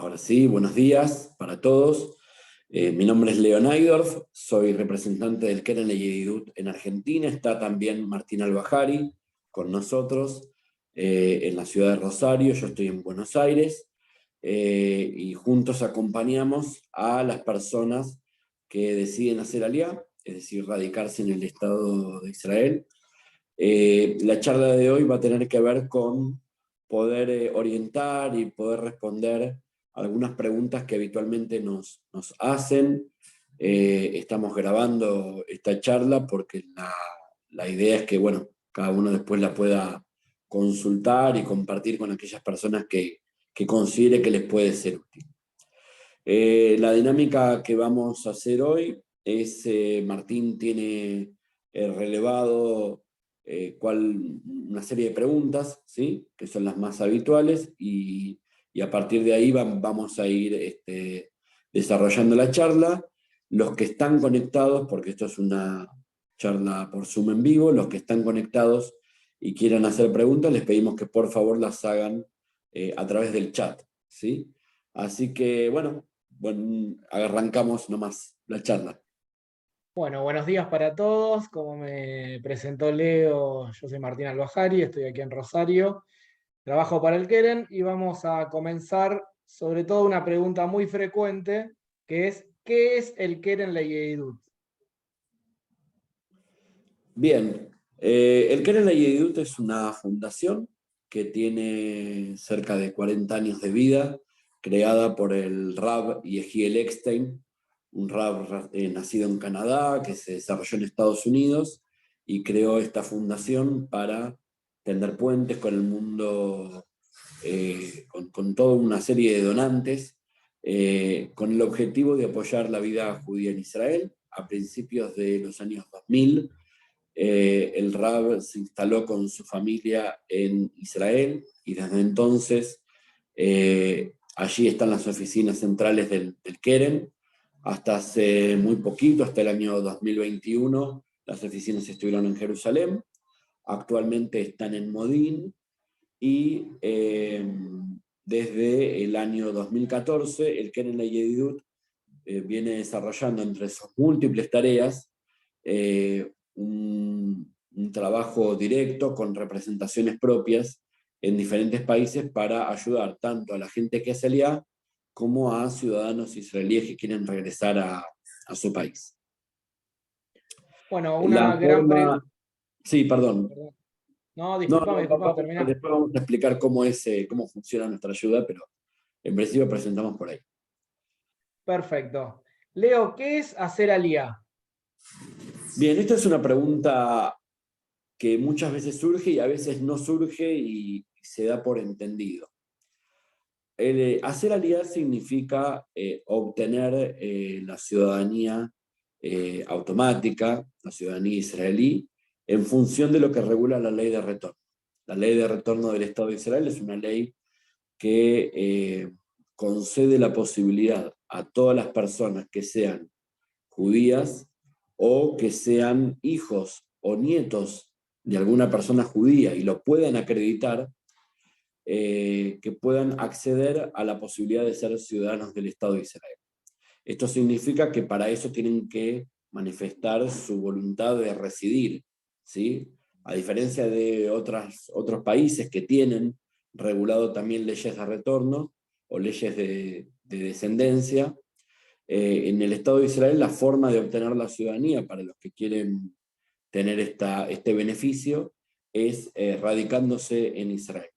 Ahora sí, buenos días para todos. Mi nombre es Leo Naidorf, soy representante del Keren Yedidut en Argentina. Está también Martín Albajari con nosotros en la ciudad de Rosario. Yo estoy en Buenos Aires y juntos acompañamos a las personas que deciden hacer aliyá, es decir, radicarse en el Estado de Israel. La charla de hoy va a tener que ver con poder orientar y poder responder algunas preguntas que habitualmente nos hacen. Estamos grabando esta charla porque la idea es que, bueno, cada uno después la pueda consultar y compartir con aquellas personas que considere que les puede ser útil. La dinámica que vamos a hacer hoy es, Martín tiene relevado una serie de preguntas, ¿sí? Que son las más habituales, y a partir de ahí vamos a ir desarrollando la charla. Los que están conectados, porque esto es una charla por Zoom en vivo, los que están conectados y quieran hacer preguntas, les pedimos que por favor las hagan a través del chat, ¿sí? Así que, bueno, arrancamos nomás la charla. Bueno, buenos días para todos. Como me presentó Leo, yo soy Martín Albajari, estoy aquí en Rosario, trabajo para el Keren y vamos a comenzar sobre todo una pregunta muy frecuente, que es, ¿qué es el Keren Yedidut? Bien, el Keren Yedidut es una fundación que tiene cerca de 40 años de vida, creada por el Rav Yehiel Eckstein, un Rav nacido en Canadá, que se desarrolló en Estados Unidos y creó esta fundación para tender puentes con el mundo, con toda una serie de donantes, con el objetivo de apoyar la vida judía en Israel. A principios de los años 2000, el Rab se instaló con su familia en Israel y desde entonces allí están las oficinas centrales del Keren. Hasta hace muy poquito, hasta el año 2021, las oficinas estuvieron en Jerusalén. Actualmente están en Modín y desde el año 2014 el Keren Yedidut viene desarrollando entre sus múltiples tareas un trabajo directo con representaciones propias en diferentes países para ayudar tanto a la gente que hace aliyá como a ciudadanos israelíes que quieren regresar a su país. Bueno, La una gran forma... pregunta. Sí, perdón. No, No, discúlpame, termina. después vamos a explicar cómo funciona nuestra ayuda, pero en principio presentamos por ahí. Perfecto. Leo, ¿qué es hacer aliyá? Bien, esta es una pregunta que muchas veces surge y a veces no surge y se da por entendido. Hacer aliyá significa obtener la ciudadanía automática, la ciudadanía israelí, en función de lo que regula la ley de retorno. La ley de retorno del Estado de Israel es una ley que concede la posibilidad a todas las personas que sean judías o que sean hijos o nietos de alguna persona judía y lo puedan acreditar, que puedan acceder a la posibilidad de ser ciudadanos del Estado de Israel. Esto significa que para eso tienen que manifestar su voluntad de residir, ¿sí? A diferencia de otros países que tienen regulado también leyes de retorno o leyes de descendencia, en el Estado de Israel la forma de obtener la ciudadanía para los que quieren tener este beneficio es radicándose en Israel.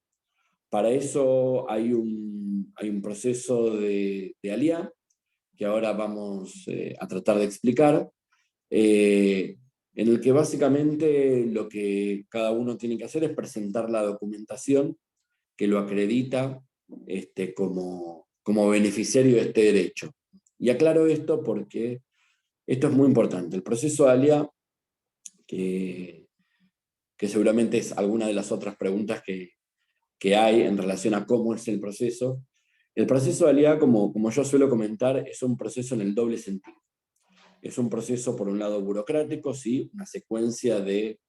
Para eso hay un proceso de aliyá que ahora vamos a tratar de explicar, en el que básicamente lo que cada uno tiene que hacer es presentar la documentación que lo acredita como beneficiario de este derecho. Y aclaro esto porque esto es muy importante. El proceso de aliyá, que seguramente es alguna de las otras preguntas que hay en relación a cómo es el proceso. El proceso de aliyá, como yo suelo comentar, es un proceso en el doble sentido. Es un proceso, por un lado, burocrático, ¿sí? Una secuencia de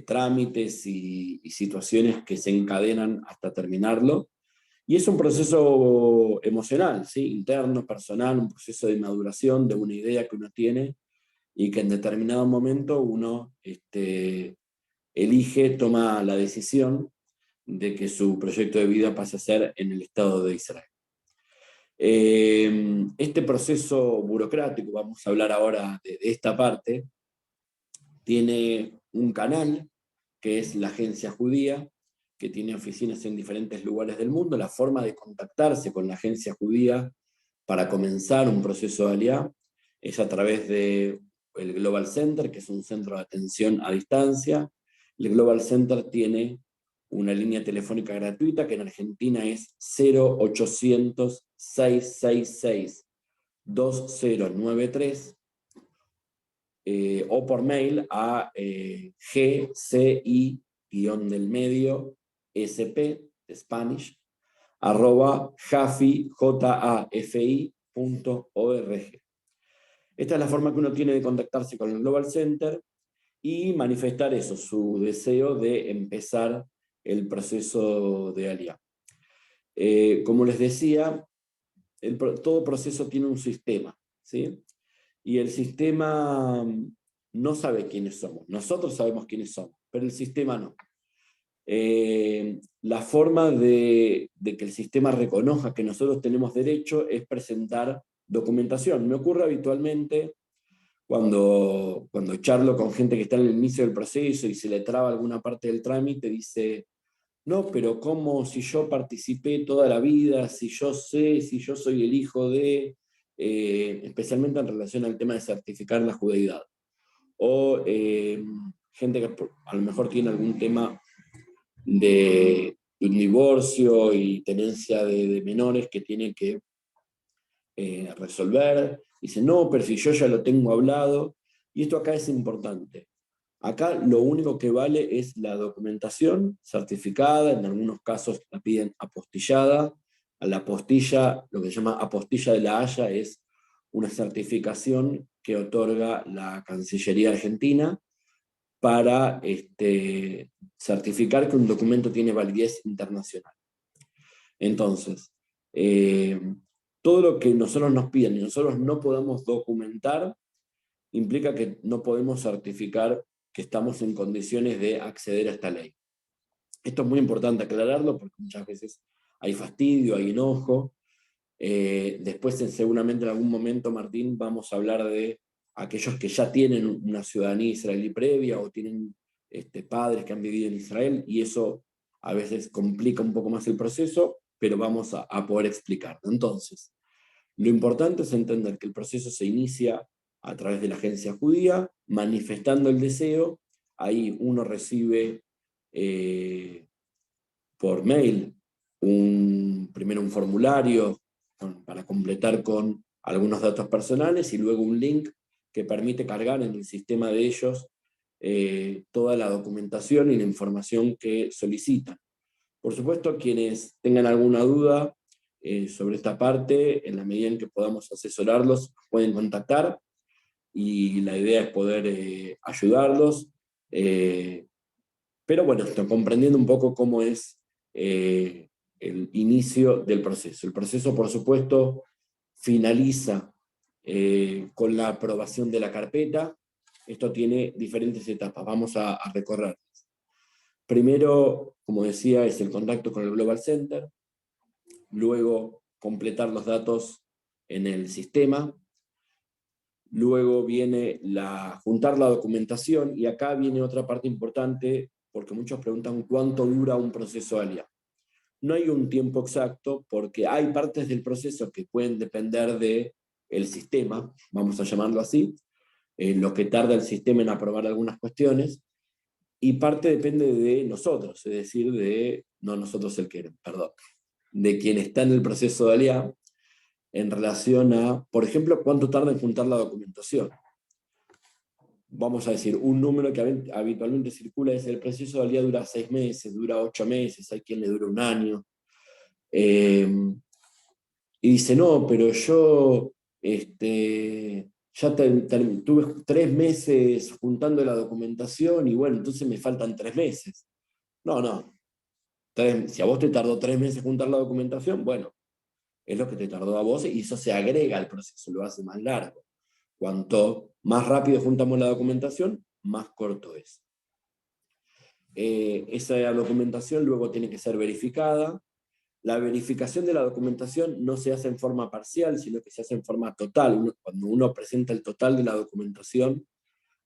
trámites y situaciones que se encadenan hasta terminarlo. Y es un proceso emocional, ¿sí? Interno, personal, un proceso de maduración de una idea que uno tiene y que en determinado momento uno elige, toma la decisión de que su proyecto de vida pase a ser en el Estado de Israel. Este proceso burocrático, vamos a hablar ahora de esta parte, tiene un canal que es la Agencia Judía, que tiene oficinas en diferentes lugares del mundo. La forma de contactarse con la Agencia Judía para comenzar un proceso de Aliyá es a través del Global Center, que es un centro de atención a distancia. El Global Center tiene una línea telefónica gratuita que en Argentina es 0800-666-2093, o por mail a gci-del-medio sp, de Spanish, @jafi.org. Esta es la forma que uno tiene de contactarse con el Global Center y manifestar eso, su deseo de empezar el proceso de Aliyá. Como les decía, todo proceso tiene un sistema, ¿sí? Y el sistema no sabe quiénes somos. Nosotros sabemos quiénes somos, pero el sistema no. La forma de que el sistema reconozca que nosotros tenemos derecho es presentar documentación. Me ocurre habitualmente cuando charlo con gente que está en el inicio del proceso y se le traba alguna parte del trámite, dice, no, pero ¿cómo si yo participé toda la vida, si yo sé, si yo soy el hijo de, especialmente en relación al tema de certificar la judeidad? O gente que a lo mejor tiene algún tema de un divorcio y tenencia de menores que tiene que resolver. Dice, no, pero si yo ya lo tengo hablado. Y esto acá es importante. Acá lo único que vale es la documentación certificada, en algunos casos la piden apostillada. A la apostilla, lo que se llama apostilla de la Haya, es una certificación que otorga la Cancillería Argentina para certificar que un documento tiene validez internacional. Entonces, todo lo que nosotros nos piden y nosotros no podamos documentar, implica que no podemos certificar que estamos en condiciones de acceder a esta ley. Esto es muy importante aclararlo porque muchas veces hay fastidio, hay enojo. Después, seguramente en algún momento, Martín, vamos a hablar de aquellos que ya tienen una ciudadanía israelí previa o tienen padres que han vivido en Israel, y eso a veces complica un poco más el proceso, pero vamos a poder explicarlo. Entonces, lo importante es entender que el proceso se inicia a través de la agencia judía, manifestando el deseo. Ahí uno recibe por mail primero un formulario para completar con algunos datos personales y luego un link que permite cargar en el sistema de ellos toda la documentación y la información que solicitan. Por supuesto, quienes tengan alguna duda sobre esta parte, en la medida en que podamos asesorarlos, pueden contactar y la idea es poder ayudarlos. Pero bueno, estoy comprendiendo un poco cómo es el inicio del proceso. El proceso, por supuesto, finaliza con la aprobación de la carpeta. Esto tiene diferentes etapas, vamos a recorrer. Primero, como decía, es el contacto con el Global Center, luego completar los datos en el sistema, luego viene juntar la documentación, y acá viene otra parte importante, porque muchos preguntan cuánto dura un proceso ALIA. No hay un tiempo exacto, porque hay partes del proceso que pueden depender del sistema, vamos a llamarlo así, lo que tarda el sistema en aprobar algunas cuestiones, y parte depende de nosotros, es decir, no nosotros el que, perdón, de quien está en el proceso de ALIA, en relación a, por ejemplo, cuánto tarda en juntar la documentación. Vamos a decir, un número que habitualmente circula es el proceso de ALIA dura 6 meses, dura 8 meses, hay quien le dura un año. Y dice, no, pero yo ya tuve 3 meses juntando la documentación y bueno, entonces me faltan 3 meses. No, si a vos te tardó 3 meses juntar la documentación, bueno, es lo que te tardó a vos y eso se agrega al proceso, lo hace más largo. Cuanto más rápido juntamos la documentación, más corto es. Esa documentación luego tiene que ser verificada. La verificación de la documentación no se hace en forma parcial, sino que se hace en forma total. Cuando uno presenta el total de la documentación,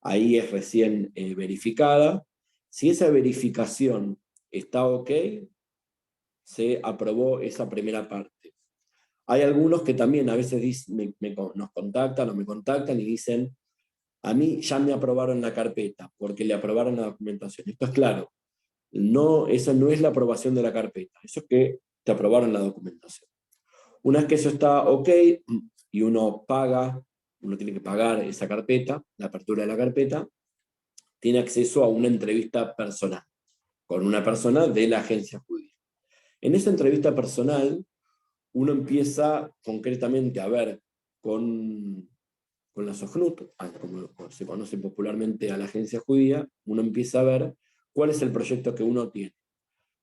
ahí es recién verificada. Si esa verificación está ok, se aprobó esa primera parte. Hay algunos que también a veces nos contactan o me contactan y dicen, a mí ya me aprobaron la carpeta, porque le aprobaron la documentación. Esto es claro, no, esa no es la aprobación de la carpeta, eso es que te aprobaron la documentación. Una vez que eso está ok y uno tiene que pagar esa carpeta, la apertura de la carpeta, tiene acceso a una entrevista personal con una persona de la agencia judía. En esa entrevista personal, uno empieza concretamente a ver con la Sojnut, como se conoce popularmente a la agencia judía, uno empieza a ver cuál es el proyecto que uno tiene.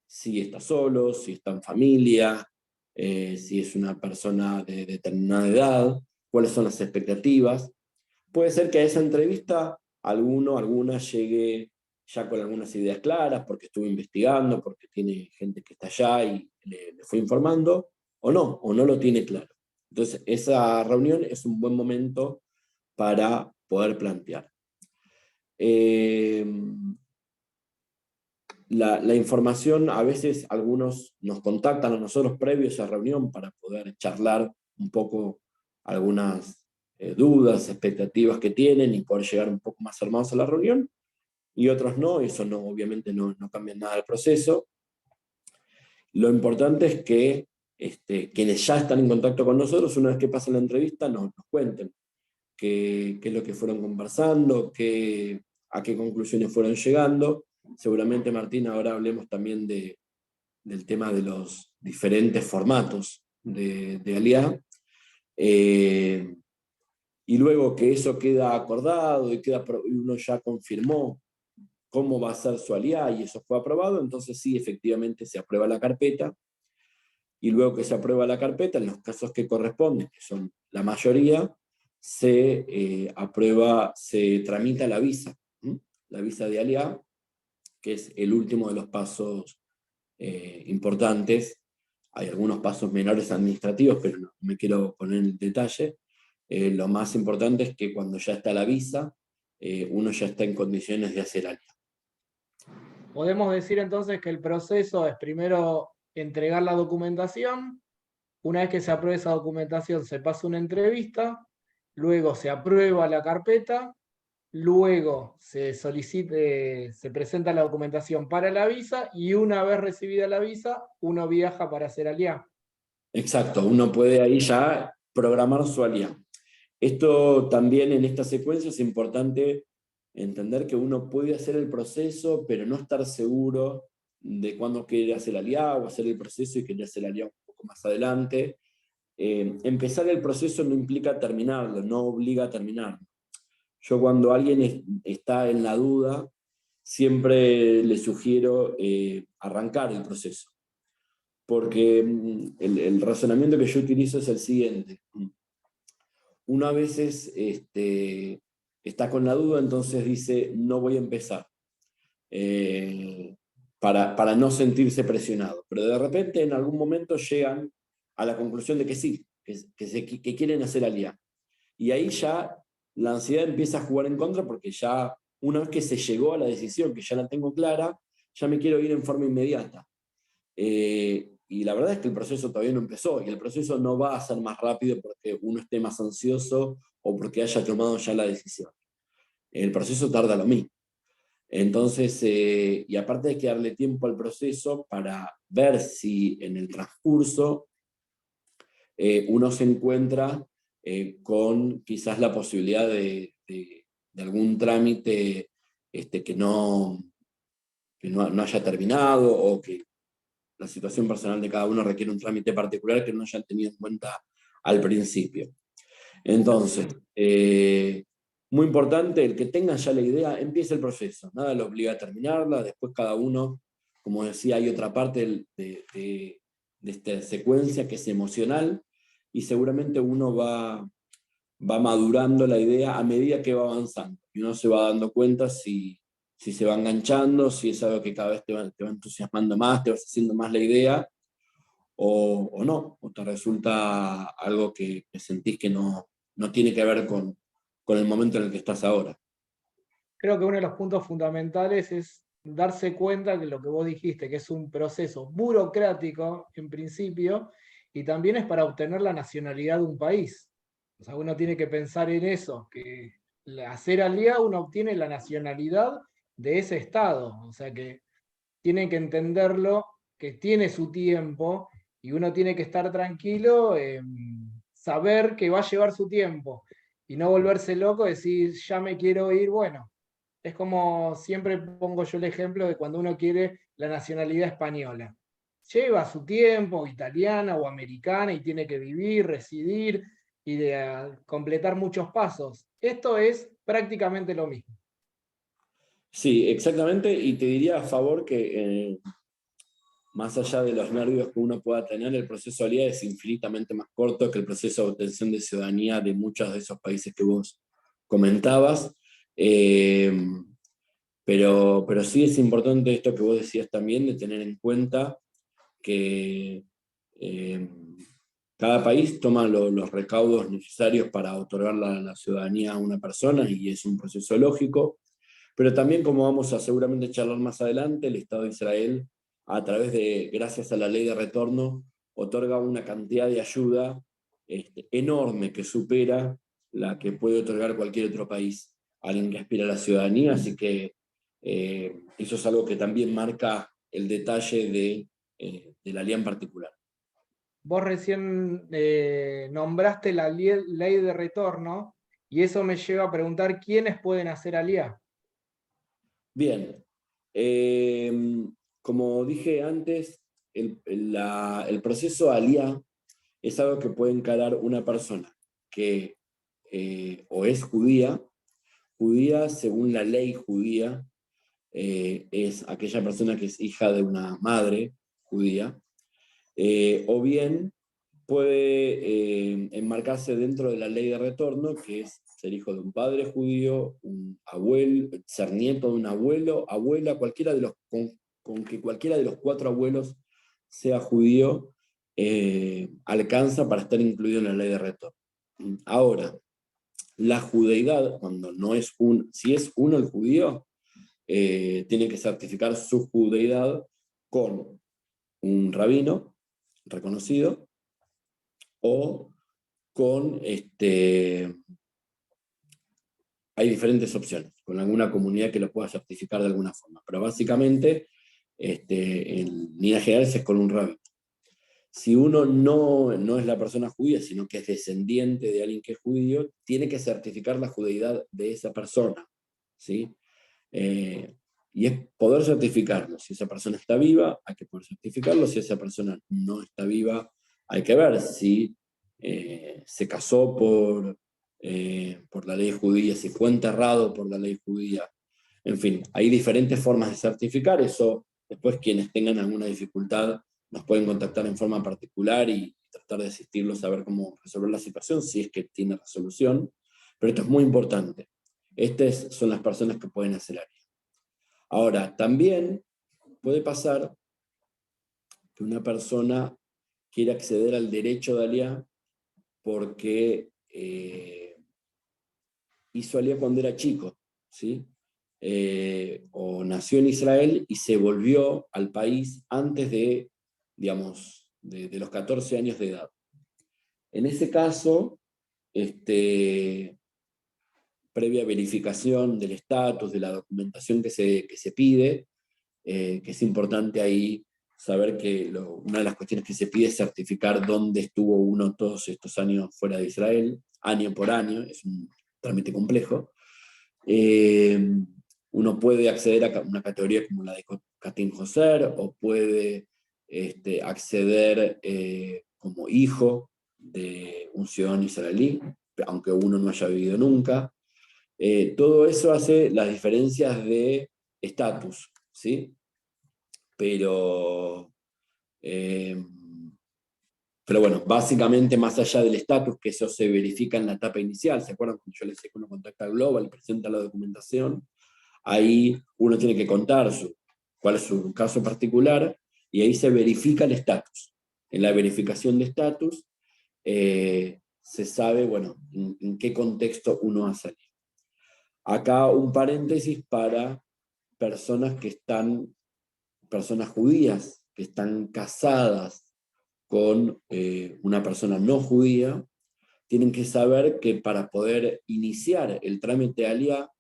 Si está solo, si está en familia, si es una persona de determinada edad, cuáles son las expectativas. Puede ser que a esa entrevista alguna llegue ya con algunas ideas claras, porque estuvo investigando, porque tiene gente que está allá y le fue informando, o no lo tiene claro. Entonces, esa reunión es un buen momento para poder plantear. La información, a veces algunos nos contactan a nosotros previos a esa reunión para poder charlar un poco algunas dudas, expectativas que tienen y poder llegar un poco más armados a la reunión, y otros no, eso no, obviamente no cambia nada del proceso. Lo importante es que quienes ya están en contacto con nosotros, una vez que pasen la entrevista, nos cuenten qué es lo que fueron conversando, a qué conclusiones fueron llegando. Seguramente, Martín, ahora hablemos también del tema de los diferentes formatos de Aliá. Y luego que eso queda acordado y uno ya confirmó cómo va a ser su Aliá y eso fue aprobado, entonces sí, efectivamente se aprueba la carpeta. Y luego que se aprueba la carpeta, en los casos que corresponden, que son la mayoría, se tramita la visa, la visa de Aliá, que es el último de los pasos importantes. Hay algunos pasos menores administrativos, pero no me quiero poner en detalle. Lo más importante es que cuando ya está la visa, uno ya está en condiciones de hacer Aliá. Podemos decir entonces que el proceso es primero entregar la documentación. Una vez que se apruebe esa documentación, se pasa una entrevista, luego se aprueba la carpeta, luego se presenta la documentación para la visa y una vez recibida la visa, uno viaja para hacer Aliá. Exacto, uno puede ahí ya programar su Aliá. Esto también en esta secuencia es importante entender que uno puede hacer el proceso, pero no estar seguro de cuándo quiere hacer el Aliá o hacer el proceso y querer hacer el Aliá un poco más adelante. Empezar el proceso no implica terminarlo, no obliga a terminarlo. Yo cuando alguien está en la duda, siempre le sugiero arrancar el proceso. Porque el razonamiento que yo utilizo es el siguiente. Uno a veces está con la duda, entonces dice, no voy a empezar, para no sentirse presionado. Pero de repente en algún momento llegan a la conclusión de que sí, que quieren hacer Aliá. Y ahí ya la ansiedad empieza a jugar en contra, porque ya una vez que se llegó a la decisión, que ya la tengo clara, ya me quiero ir en forma inmediata. Y la verdad es que el proceso todavía no empezó, y el proceso no va a ser más rápido porque uno esté más ansioso o porque haya tomado ya la decisión. El proceso tarda lo mismo. Entonces, y aparte hay que darle tiempo al proceso para ver si en el transcurso uno se encuentra con quizás la posibilidad de algún trámite que no haya terminado, o que la situación personal de cada uno requiere un trámite particular que no hayan tenido en cuenta al principio. Entonces, muy importante, el que tenga ya la idea, empiece el proceso. Nada lo obliga a terminarla, después cada uno como decía, hay otra parte de esta secuencia que es emocional, y seguramente uno va madurando la idea a medida que va avanzando, y uno se va dando cuenta si se va enganchando, si es algo que cada vez te va entusiasmando más, te vas haciendo más la idea, o no, o te resulta algo que sentís que no tiene que ver con el momento en el que estás ahora. Creo que uno de los puntos fundamentales es darse cuenta que lo que vos dijiste, que es un proceso burocrático en principio, y también es para obtener la nacionalidad de un país. O sea, uno tiene que pensar en eso, que al hacer alía uno obtiene la nacionalidad de ese estado. O sea que tiene que entenderlo, que tiene su tiempo, y uno tiene que estar tranquilo, saber que va a llevar su tiempo, y no volverse loco, decir, ya me quiero ir, bueno. Es como siempre pongo yo el ejemplo de cuando uno quiere la nacionalidad española. Lleva su tiempo, italiana o americana, y tiene que vivir, residir y completar muchos pasos. Esto es prácticamente lo mismo. Sí, exactamente, y te diría a favor que más allá de los nervios que uno pueda tener, el proceso de alía es infinitamente más corto que el proceso de obtención de ciudadanía de muchos de esos países que vos comentabas. Eh, pero sí es importante esto que vos decías también, de tener en cuenta que eh, cada país toma los recaudos necesarios para otorgar la ciudadanía a una persona, y es un proceso lógico. Pero también, como vamos a seguramente charlar más adelante, el Estado de Israel, gracias a la ley de retorno, otorga una cantidad de ayuda enorme, que supera la que puede otorgar cualquier otro país a alguien que aspira a la ciudadanía. Así que eso es algo que también marca el detalle de la ley en particular. Vos recién nombraste la ley de retorno, y eso me lleva a preguntar quiénes pueden hacer alía. Bien, eh, como dije antes, el proceso alía es algo que puede encarar una persona que o es judía según la ley judía, es aquella persona que es hija de una madre judía, o bien puede enmarcarse dentro de la ley de retorno, que es ser hijo de un padre judío, un abuelo, ser nieto de un abuelo, abuela, con que cualquiera de los 4 abuelos sea judío, alcanza para estar incluido en la ley de retorno. Ahora, la judeidad, cuando no es si es uno el judío, tiene que certificar su judeidad con un rabino reconocido, o con, hay diferentes opciones, con alguna comunidad que lo pueda certificar de alguna forma, pero básicamente en líneas generales es con un rabino. Si uno no es la persona judía, sino que es descendiente de alguien que es judío, tiene que certificar la judeidad de esa persona, ¿sí? Y es poder certificarlo. Si esa persona está viva, hay que poder certificarlo. Si esa persona no está viva, hay que ver si se casó por la ley judía, si fue enterrado por la ley judía. En fin, hay diferentes formas de certificar eso. Después, quienes tengan alguna dificultad nos pueden contactar en forma particular y tratar de asistirlos a ver cómo resolver la situación, si es que tiene resolución. Pero esto es muy importante. Estas son las personas que pueden hacer alía. Ahora, también puede pasar que una persona quiera acceder al derecho de alía porque hizo alía cuando era chico, ¿sí? O nació en Israel y se volvió al país antes digamos, de los 14 años de edad. En ese caso, previa verificación del estatus, de la documentación que se pide, que es importante ahí saber que una de las cuestiones que se pide es certificar dónde estuvo uno todos estos años fuera de Israel, año por año, es un trámite complejo. Uno puede acceder a una categoría como la de Katin Joser, o puede acceder como hijo de un ciudadano israelí, aunque uno no haya vivido nunca. Todo eso hace las diferencias de estatus, ¿sí? pero, eh, pero bueno, básicamente más allá del estatus, que eso se verifica en la etapa inicial, ¿se acuerdan cuando yo les decía que uno contacta al Global, presenta la documentación? Ahí uno tiene que contar cuál es su caso particular, y ahí se verifica el estatus. En la verificación de estatus se sabe, bueno, en qué contexto uno ha salido. Acá un paréntesis para personas judías que están casadas con una persona no judía, tienen que saber que para poder iniciar el trámite de Aliyá,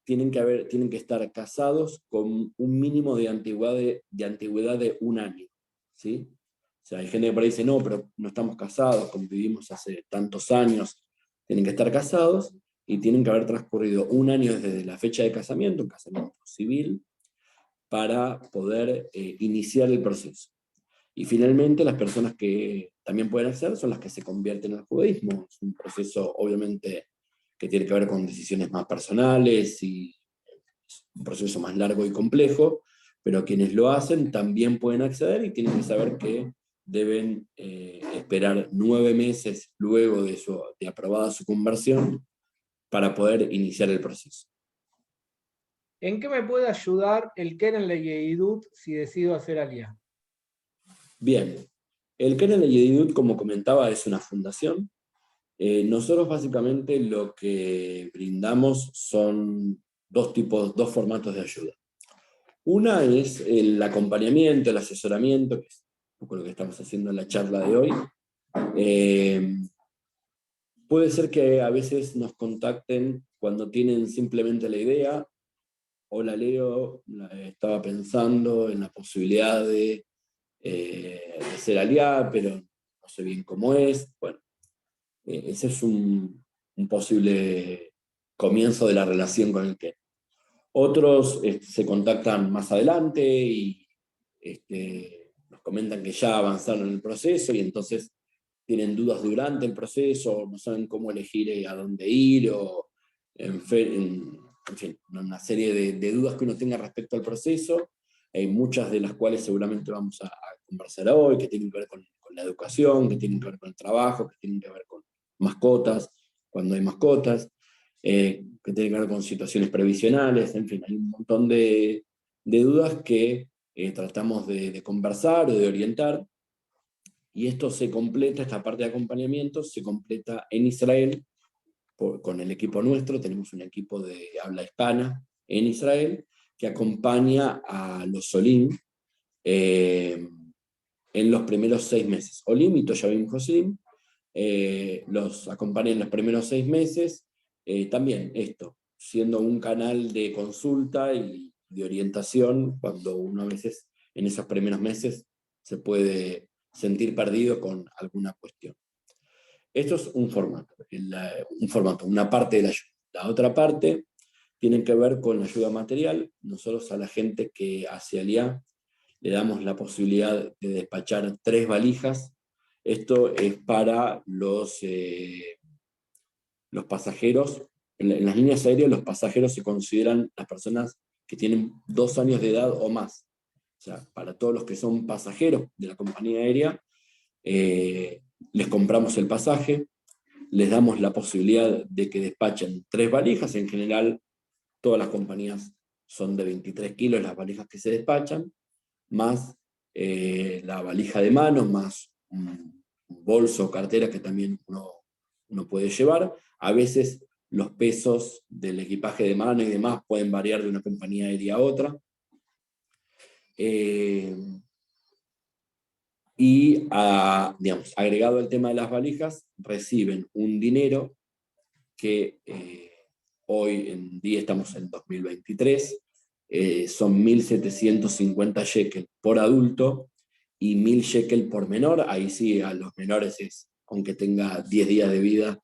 tienen que estar casados con un mínimo de antigüedad de un año, ¿sí? O sea, hay gente que por ahí dice, no, pero no estamos casados, convivimos hace tantos años. Tienen que estar casados y tienen que haber transcurrido un año desde la fecha de casamiento, un casamiento civil, para poder iniciar el proceso. Y finalmente, las personas que también pueden hacer son las que se convierten al judaísmo. Es un proceso, obviamente, que tiene que ver con decisiones más personales y un proceso más largo y complejo, pero quienes lo hacen también pueden acceder y tienen que saber que deben esperar 9 meses luego de aprobada su conversión para poder iniciar el proceso. ¿En qué me puede ayudar el Keren Leyedut si decido hacer Aliyá? Bien, el Keren Leyedut, como comentaba, es una fundación. Nosotros básicamente lo que brindamos son dos formatos de ayuda. Una es el acompañamiento, el asesoramiento, que es un poco lo que estamos haciendo en la charla de hoy. Puede ser que a veces nos contacten cuando tienen simplemente la idea. Hola Leo, estaba pensando en la posibilidad de ser aliado, pero no sé bien cómo es. Bueno, ese es un posible comienzo de la relación con el que. Otros se contactan más adelante y nos comentan que ya avanzaron en el proceso y entonces tienen dudas durante el proceso, no saben cómo elegir a dónde ir, o en fin, una serie de dudas que uno tenga respecto al proceso, muchas de las cuales seguramente vamos a conversar hoy, que tienen que ver con la educación, que tienen que ver con el trabajo, que tienen que ver con mascotas, cuando hay mascotas, que tienen que ver con situaciones previsionales, en fin, hay un montón de dudas que tratamos de conversar o de orientar. Y esto se completa, esta parte de acompañamiento se completa en Israel con el equipo nuestro. Tenemos un equipo de habla hispana en Israel que acompaña a los Olim en los primeros 6 meses. Olim y Toyabim Josim los acompaña en los primeros 6 meses. También esto, siendo un canal de consulta y de orientación, cuando uno a veces en esos primeros meses se puede sentir perdido con alguna cuestión. Esto es un formato, una parte de la ayuda. La otra parte tiene que ver con la ayuda material. Nosotros a la gente que hace Aliyá le damos la posibilidad de despachar 3 valijas. Esto es para los pasajeros. En las líneas aéreas los pasajeros se consideran las personas que tienen 2 años de edad o más. O sea, para todos los que son pasajeros de la compañía aérea, les compramos el pasaje, les damos la posibilidad de que despachen 3 valijas. En general, todas las compañías son de 23 kilos las valijas que se despachan, más la valija de mano, más un bolso o cartera que también uno puede llevar. A veces los pesos del equipaje de mano y demás pueden variar de una compañía aérea a otra. Y digamos, agregado al tema de las valijas, reciben un dinero que hoy en día estamos en 2023, son 1.750 shekel por adulto y 1.000 shekel por menor. Ahí sí, a los menores aunque tenga 10 días de vida,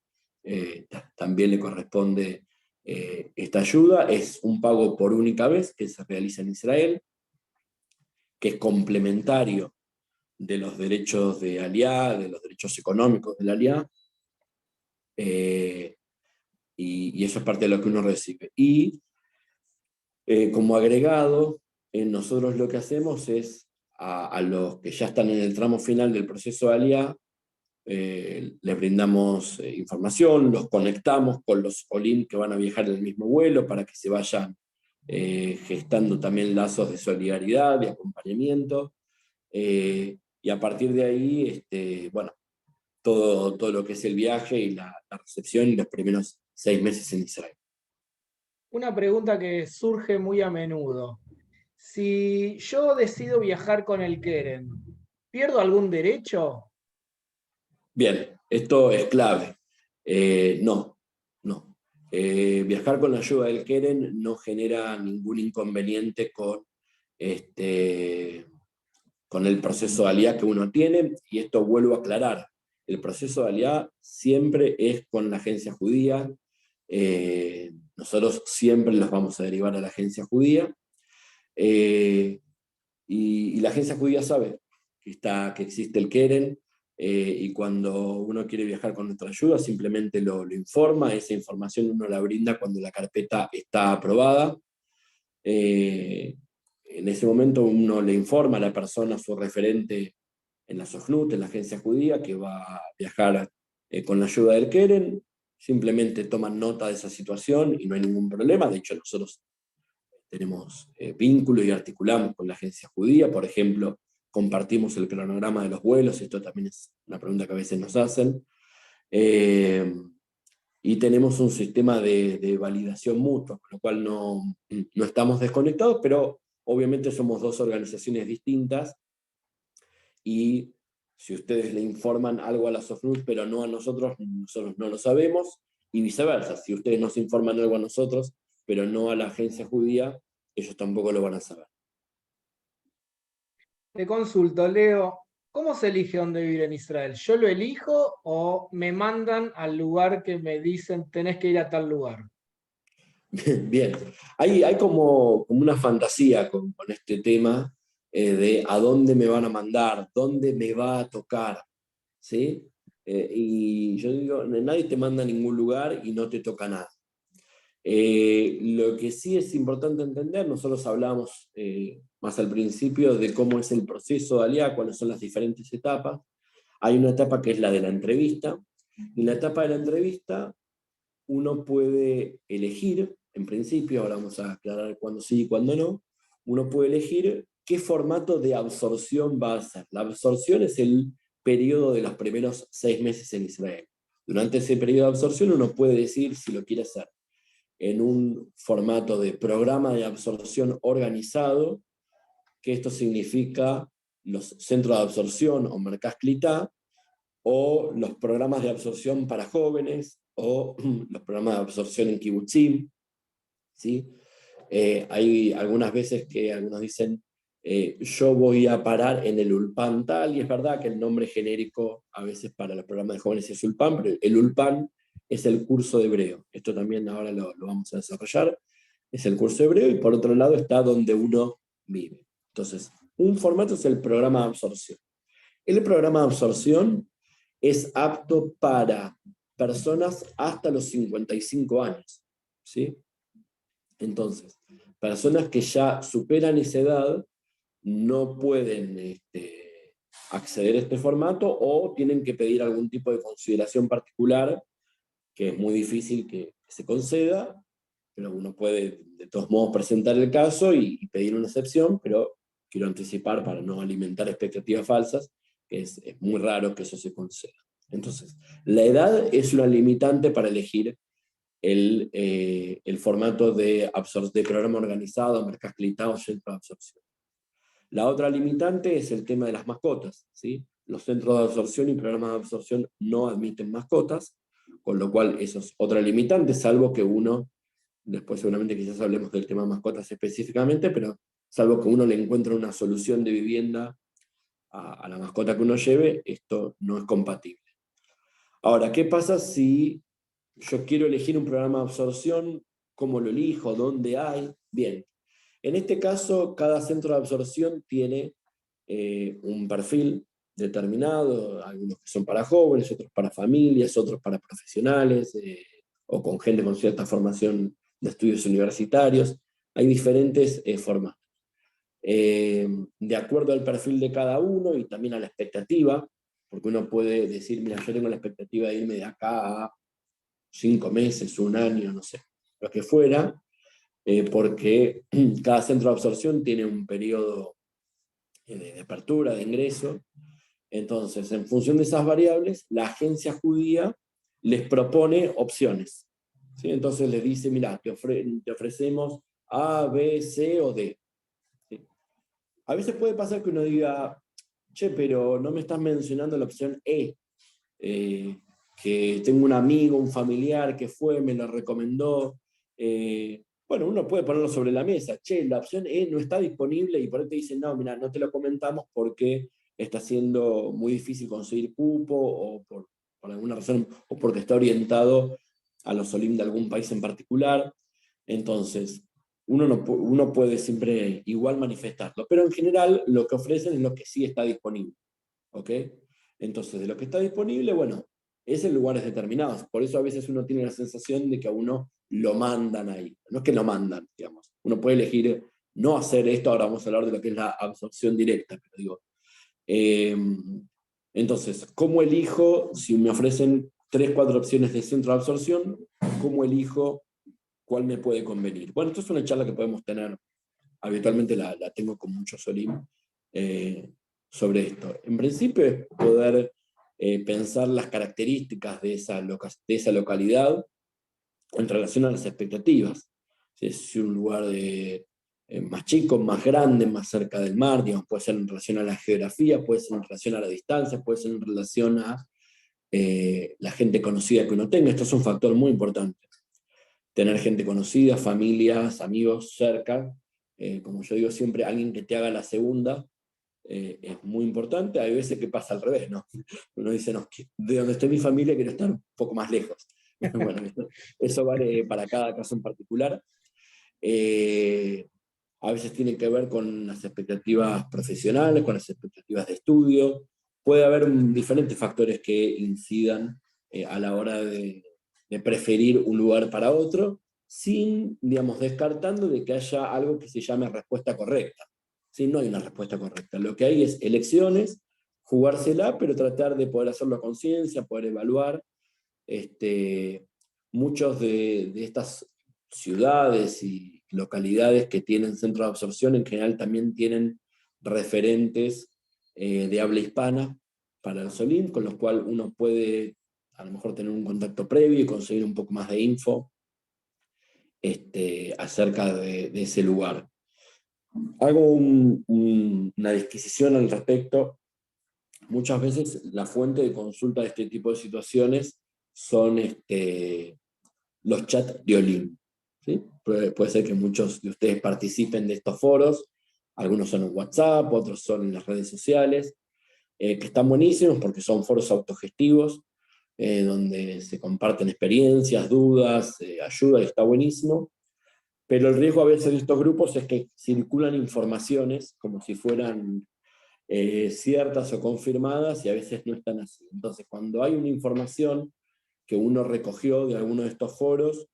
también le corresponde esta ayuda. Es un pago por única vez que se realiza en Israel, que es complementario de los derechos de Aliyá, de los derechos económicos de la Aliyá, y eso es parte de lo que uno recibe. Y como agregado, nosotros lo que hacemos es a los que ya están en el tramo final del proceso de ALIA, les brindamos información, los conectamos con los OLIM que van a viajar en el mismo vuelo para que se vayan gestando también lazos de solidaridad, de acompañamiento, y a partir de ahí, bueno, todo lo que es el viaje y la recepción y los primeros 6 meses en Israel. Una pregunta que surge muy a menudo. Si yo decido viajar con el Keren, ¿pierdo algún derecho? Bien, esto es clave. No, no. Viajar con la ayuda del Keren no genera ningún inconveniente con el proceso de ALIA que uno tiene, y esto vuelvo a aclarar. El proceso de ALIA siempre es con la agencia judía. Nosotros siempre los vamos a derivar a la agencia judía. Y la agencia judía sabe que existe el Keren, y cuando uno quiere viajar con nuestra ayuda simplemente lo informa, esa información uno la brinda cuando la carpeta está aprobada. En ese momento uno le informa a la persona, su referente en la SOJNUT, en la agencia judía, que va a viajar con la ayuda del Keren, simplemente toman nota de esa situación y no hay ningún problema. De hecho, nosotros tenemos vínculo y articulamos con la agencia judía, por ejemplo, compartimos el cronograma de los vuelos, esto también es una pregunta que a veces nos hacen, y tenemos un sistema de validación mutua, con lo cual no estamos desconectados, pero obviamente somos dos organizaciones distintas, y si ustedes le informan algo a la SOFNUT, pero no a nosotros no lo sabemos, y viceversa, si ustedes nos informan algo a nosotros, pero no a la agencia judía, ellos tampoco lo van a saber. Te consulto, Leo, ¿cómo se elige dónde vivir en Israel? ¿Yo lo elijo o me mandan al lugar que me dicen tenés que ir a tal lugar? Bien, hay como una fantasía con este tema, de a dónde me van a mandar, dónde me va a tocar, ¿sí? Y yo digo, nadie te manda a ningún lugar y no te toca nada. Lo que sí es importante entender, nosotros hablamos más al principio de cómo es el proceso de ALIA, cuáles son las diferentes etapas. Hay una etapa que es la de la entrevista, y en la etapa de la entrevista uno puede elegir, en principio, ahora vamos a aclarar cuándo sí y cuándo no, uno puede elegir qué formato de absorción va a hacer. La absorción es el periodo de los primeros 6 meses en Israel. Durante ese periodo de absorción uno puede decidir si lo quiere hacer en un formato de programa de absorción organizado, que esto significa los centros de absorción o Merkaz Klitá, o los programas de absorción para jóvenes, o los programas de absorción en Kibbutzim, ¿sí? Hay algunas veces que algunos dicen, yo voy a parar en el Ulpan tal, y es verdad que el nombre genérico a veces para los programas de jóvenes es Ulpan, pero el Ulpan es el curso de hebreo. Esto también ahora lo vamos a desarrollar. Es el curso de hebreo, y por otro lado está donde uno vive. Entonces, un formato es el programa de absorción. El programa de absorción es apto para personas hasta los 55 años, ¿sí? Entonces, personas que ya superan esa edad no pueden acceder a este formato, o tienen que pedir algún tipo de consideración particular, que es muy difícil que se conceda, pero uno puede de todos modos presentar el caso y pedir una excepción, pero quiero anticipar para no alimentar expectativas falsas, que es muy raro que eso se conceda. Entonces, la edad es una limitante para elegir el formato de programa organizado, Merkaz Klitá o centro de absorción. La otra limitante es el tema de las mascotas, ¿sí? Los centros de absorción y programas de absorción no admiten mascotas, con lo cual eso es otra limitante, salvo que uno, después seguramente quizás hablemos del tema mascotas específicamente, pero salvo que uno le encuentre una solución de vivienda a la mascota que uno lleve, esto no es compatible. Ahora, ¿qué pasa si yo quiero elegir un programa de absorción? ¿Cómo lo elijo? ¿Dónde hay? Bien, en este caso, cada centro de absorción tiene un perfil determinado, algunos que son para jóvenes, otros para familias, otros para profesionales, o con gente con cierta formación de estudios universitarios. Hay diferentes formatos. de acuerdo al perfil de cada uno y también a la expectativa, porque uno puede decir, mira, yo tengo la expectativa de irme de acá a 5 meses, un año, no sé, lo que fuera, porque cada centro de absorción tiene un periodo de apertura, de ingreso. Entonces, en función de esas variables, la agencia judía les propone opciones. ¿Sí? Entonces les dice, mira, te ofrecemos A, B, C o D. ¿Sí? A veces puede pasar que uno diga, che, pero no me estás mencionando la opción E, que tengo un amigo, un familiar que fue, me lo recomendó. Bueno, uno puede ponerlo sobre la mesa. Che, la opción E no está disponible y por ahí te dicen, no, mira, no te lo comentamos porque está siendo muy difícil conseguir cupo o por alguna razón, o porque está orientado a los Olim de algún país en particular. Entonces, uno puede siempre igual manifestarlo, pero en general lo que ofrecen es lo que sí está disponible. ¿Ok? Entonces, de lo que está disponible, bueno, es en lugares determinados. Por eso a veces uno tiene la sensación de que a uno lo mandan ahí. No es que lo mandan, digamos. Uno puede elegir no hacer esto, ahora vamos a hablar de lo que es la absorción directa, pero digo. eh, entonces, ¿cómo elijo si me ofrecen 3, 4 opciones de centro de absorción? ¿Cómo elijo cuál me puede convenir? Bueno, esto es una charla que podemos tener, habitualmente la tengo con muchos Olim, sobre esto. En principio es poder pensar las características de esa localidad en relación a las expectativas. Si es un lugar más chico, más grande, más cerca del mar, digamos, puede ser en relación a la geografía, puede ser en relación a la distancia, puede ser en relación a la gente conocida que uno tenga. Esto es un factor muy importante. Tener gente conocida, familias, amigos cerca. Como yo digo siempre, alguien que te haga la segunda es muy importante. Hay veces que pasa al revés, ¿no? Uno dice, no, de donde esté mi familia quiero estar un poco más lejos. Bueno, eso vale para cada caso en particular. Eh, a veces tiene que ver con las expectativas profesionales, con las expectativas de estudio. Puede haber diferentes factores que incidan a la hora de preferir un lugar para otro, sin, digamos, descartando de que haya algo que se llame respuesta correcta. ¿Sí? No hay una respuesta correcta. Lo que hay es elecciones, jugársela, pero tratar de poder hacerlo a conciencia, poder evaluar. Este, muchos de estas ciudades y localidades que tienen centros de absorción en general también tienen referentes de habla hispana para el Solim, con los cuales uno puede a lo mejor tener un contacto previo y conseguir un poco más de info acerca de ese lugar. Hago una disquisición al respecto. Muchas veces la fuente de consulta de este tipo de situaciones son los chats de Olim. ¿Sí? Puede ser que muchos de ustedes participen de estos foros, algunos son en WhatsApp, otros son en las redes sociales, que están buenísimos porque son foros autogestivos, donde se comparten experiencias, dudas, ayuda, y está buenísimo. Pero el riesgo a veces de estos grupos es que circulan informaciones como si fueran ciertas o confirmadas y a veces no están así. Entonces, cuando hay una información que uno recogió de alguno de estos foros,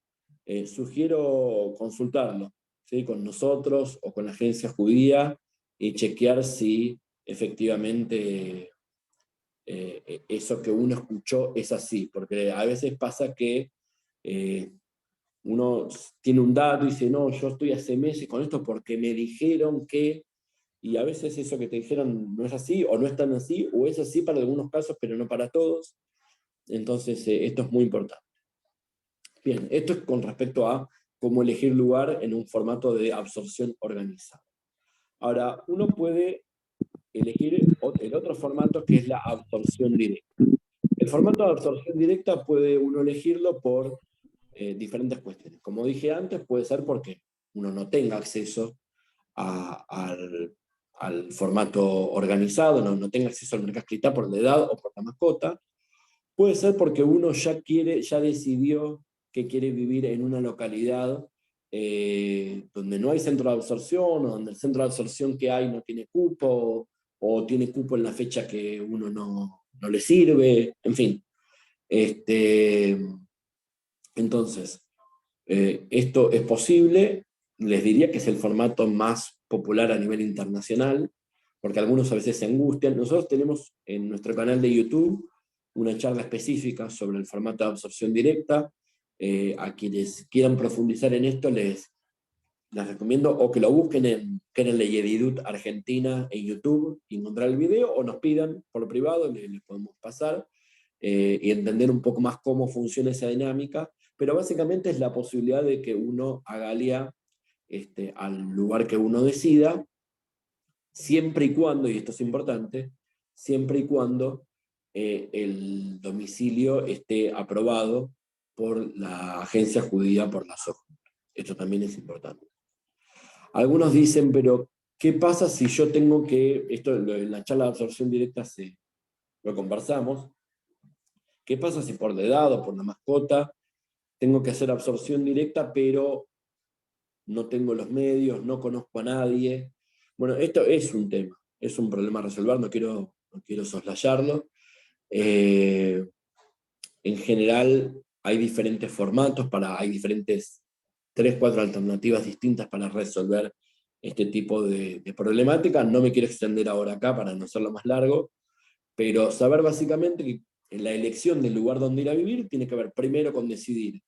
sugiero consultarlo, ¿sí? Con nosotros o con la agencia judía y chequear si efectivamente eso que uno escuchó es así, porque a veces pasa que uno tiene un dato y dice, no, yo estoy hace meses con esto porque me dijeron que, y a veces eso que te dijeron no es así, o no es tan así, o es así para algunos casos, pero no para todos. Entonces, esto es muy importante. Bien, esto es con respecto a cómo elegir lugar en un formato de absorción organizada. Ahora, uno puede elegir el otro formato que es la absorción directa. El formato de absorción directa puede uno elegirlo por diferentes cuestiones. Como dije antes, puede ser porque uno no tenga acceso al formato organizado, no tenga acceso al mercado escrita por la edad o por la mascota. Puede ser porque uno ya decidió que quiere vivir en una localidad donde no hay centro de absorción, o donde el centro de absorción que hay no tiene cupo, o tiene cupo en la fecha que uno no le sirve, en fin. Entonces, esto es posible, les diría que es el formato más popular a nivel internacional, porque algunos a veces se angustian. Nosotros tenemos en nuestro canal de YouTube una charla específica sobre el formato de absorción directa. A quienes quieran profundizar en esto les recomiendo o que lo busquen en Keren Leyedidut Argentina en YouTube y encontrar el video, o nos pidan por privado, les podemos pasar y entender un poco más cómo funciona esa dinámica, pero básicamente es la posibilidad de que uno haga alía al lugar que uno decida, siempre y cuando, y esto es importante, siempre y cuando el domicilio esté aprobado por la agencia judía, por la SOJ. Esto también es importante. Algunos dicen, pero ¿qué pasa si yo tengo que, esto en la charla de absorción directa lo conversamos, ¿qué pasa si por la edad o por la mascota tengo que hacer absorción directa, pero no tengo los medios, no conozco a nadie? Bueno, esto es un tema, es un problema a resolver, no quiero soslayarlo. En general hay diferentes formatos, hay diferentes 3, 4 alternativas distintas para resolver este tipo de problemática. No me quiero extender ahora acá para no hacerlo más largo, pero saber básicamente que en la elección del lugar donde ir a vivir tiene que ver primero con decidir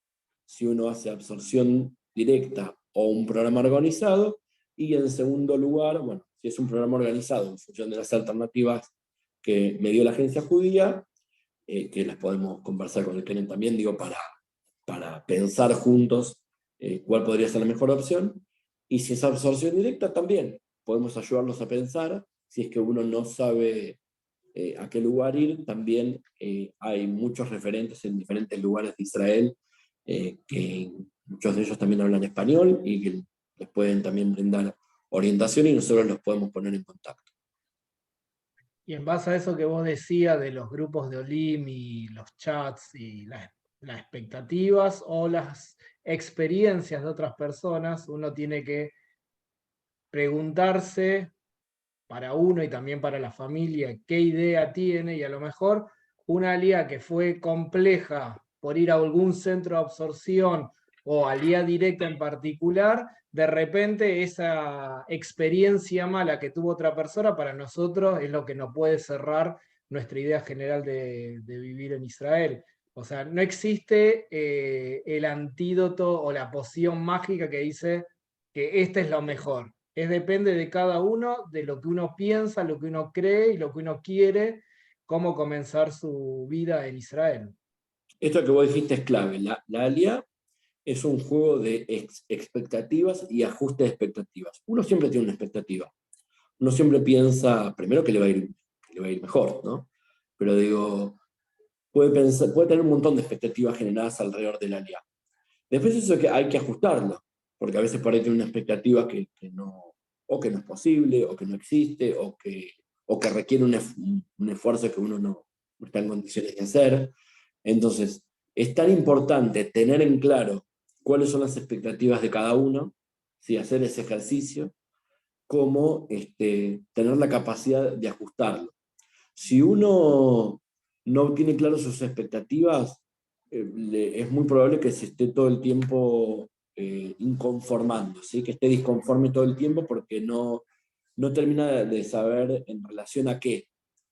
si uno hace absorción directa o un programa organizado, y en segundo lugar, bueno, si es un programa organizado en función de las alternativas que me dio la agencia judía, que las podemos conversar con el Keren también, digo, para pensar juntos cuál podría ser la mejor opción. Y si es absorción directa, también podemos ayudarlos a pensar. Si es que uno no sabe a qué lugar ir, también hay muchos referentes en diferentes lugares de Israel, que muchos de ellos también hablan español y que les pueden también brindar orientación, y nosotros los podemos poner en contacto. Y en base a eso que vos decías de los grupos de Olim y los chats y las expectativas o las experiencias de otras personas, uno tiene que preguntarse para uno y también para la familia qué idea tiene, y a lo mejor una alía que fue compleja por ir a algún centro de absorción o alía directa en particular, de repente esa experiencia mala que tuvo otra persona para nosotros es lo que nos puede cerrar nuestra idea general de vivir en Israel. O sea, no existe el antídoto o la poción mágica que dice que este es lo mejor. Depende de cada uno, de lo que uno piensa, lo que uno cree y lo que uno quiere, cómo comenzar su vida en Israel. Esto que vos dijiste es clave. La ALIA es un juego de expectativas y ajuste de expectativas. Uno siempre tiene una expectativa. Uno siempre piensa, primero, que le va a ir mejor, ¿no? Pero digo, puede tener un montón de expectativas generadas alrededor de la ALIA. Después eso que hay que ajustarlo, porque a veces por ahí tiene una expectativa que no, o que no es posible, o que no existe, o que requiere un esfuerzo que uno no está en condiciones de hacer. Entonces, es tan importante tener en claro cuáles son las expectativas de cada uno, ¿sí? Hacer ese ejercicio, como tener la capacidad de ajustarlo. Si uno no tiene claro sus expectativas, es muy probable que se esté todo el tiempo inconformando, ¿sí? Que esté disconforme todo el tiempo porque no termina de saber en relación a qué,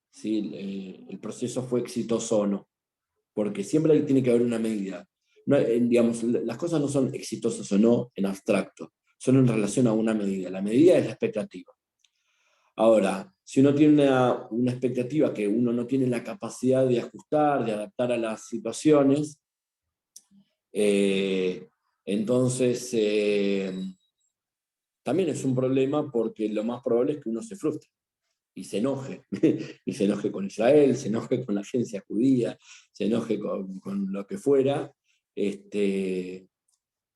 ¿sí? El proceso fue exitoso o no, porque siempre tiene que haber una medida. No, digamos, las cosas no son exitosas o no en abstracto, son en relación a una medida. La medida es la expectativa. Ahora, si uno tiene una expectativa que uno no tiene la capacidad de ajustar, de adaptar a las situaciones, eh, entonces también es un problema, porque lo más probable es que uno se frustre y se enoje, y se enoje con Israel, se enoje con la agencia judía, se enoje con lo que fuera,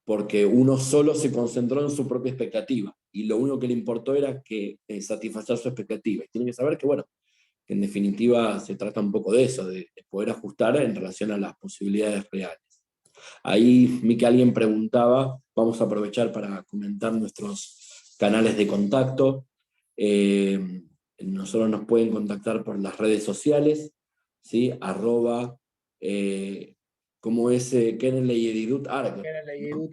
porque uno solo se concentró en su propia expectativa, y lo único que le importó era satisfacer su expectativa. Y tiene que saber que, bueno, que en definitiva se trata un poco de eso, de poder ajustar en relación a las posibilidades reales. Ahí, Miki, alguien preguntaba, vamos a aprovechar para comentar nuestros canales de contacto. Nosotros nos pueden contactar por las redes sociales, ¿sí? @ como es Keren Leyedidut Arg, Era la ¿no?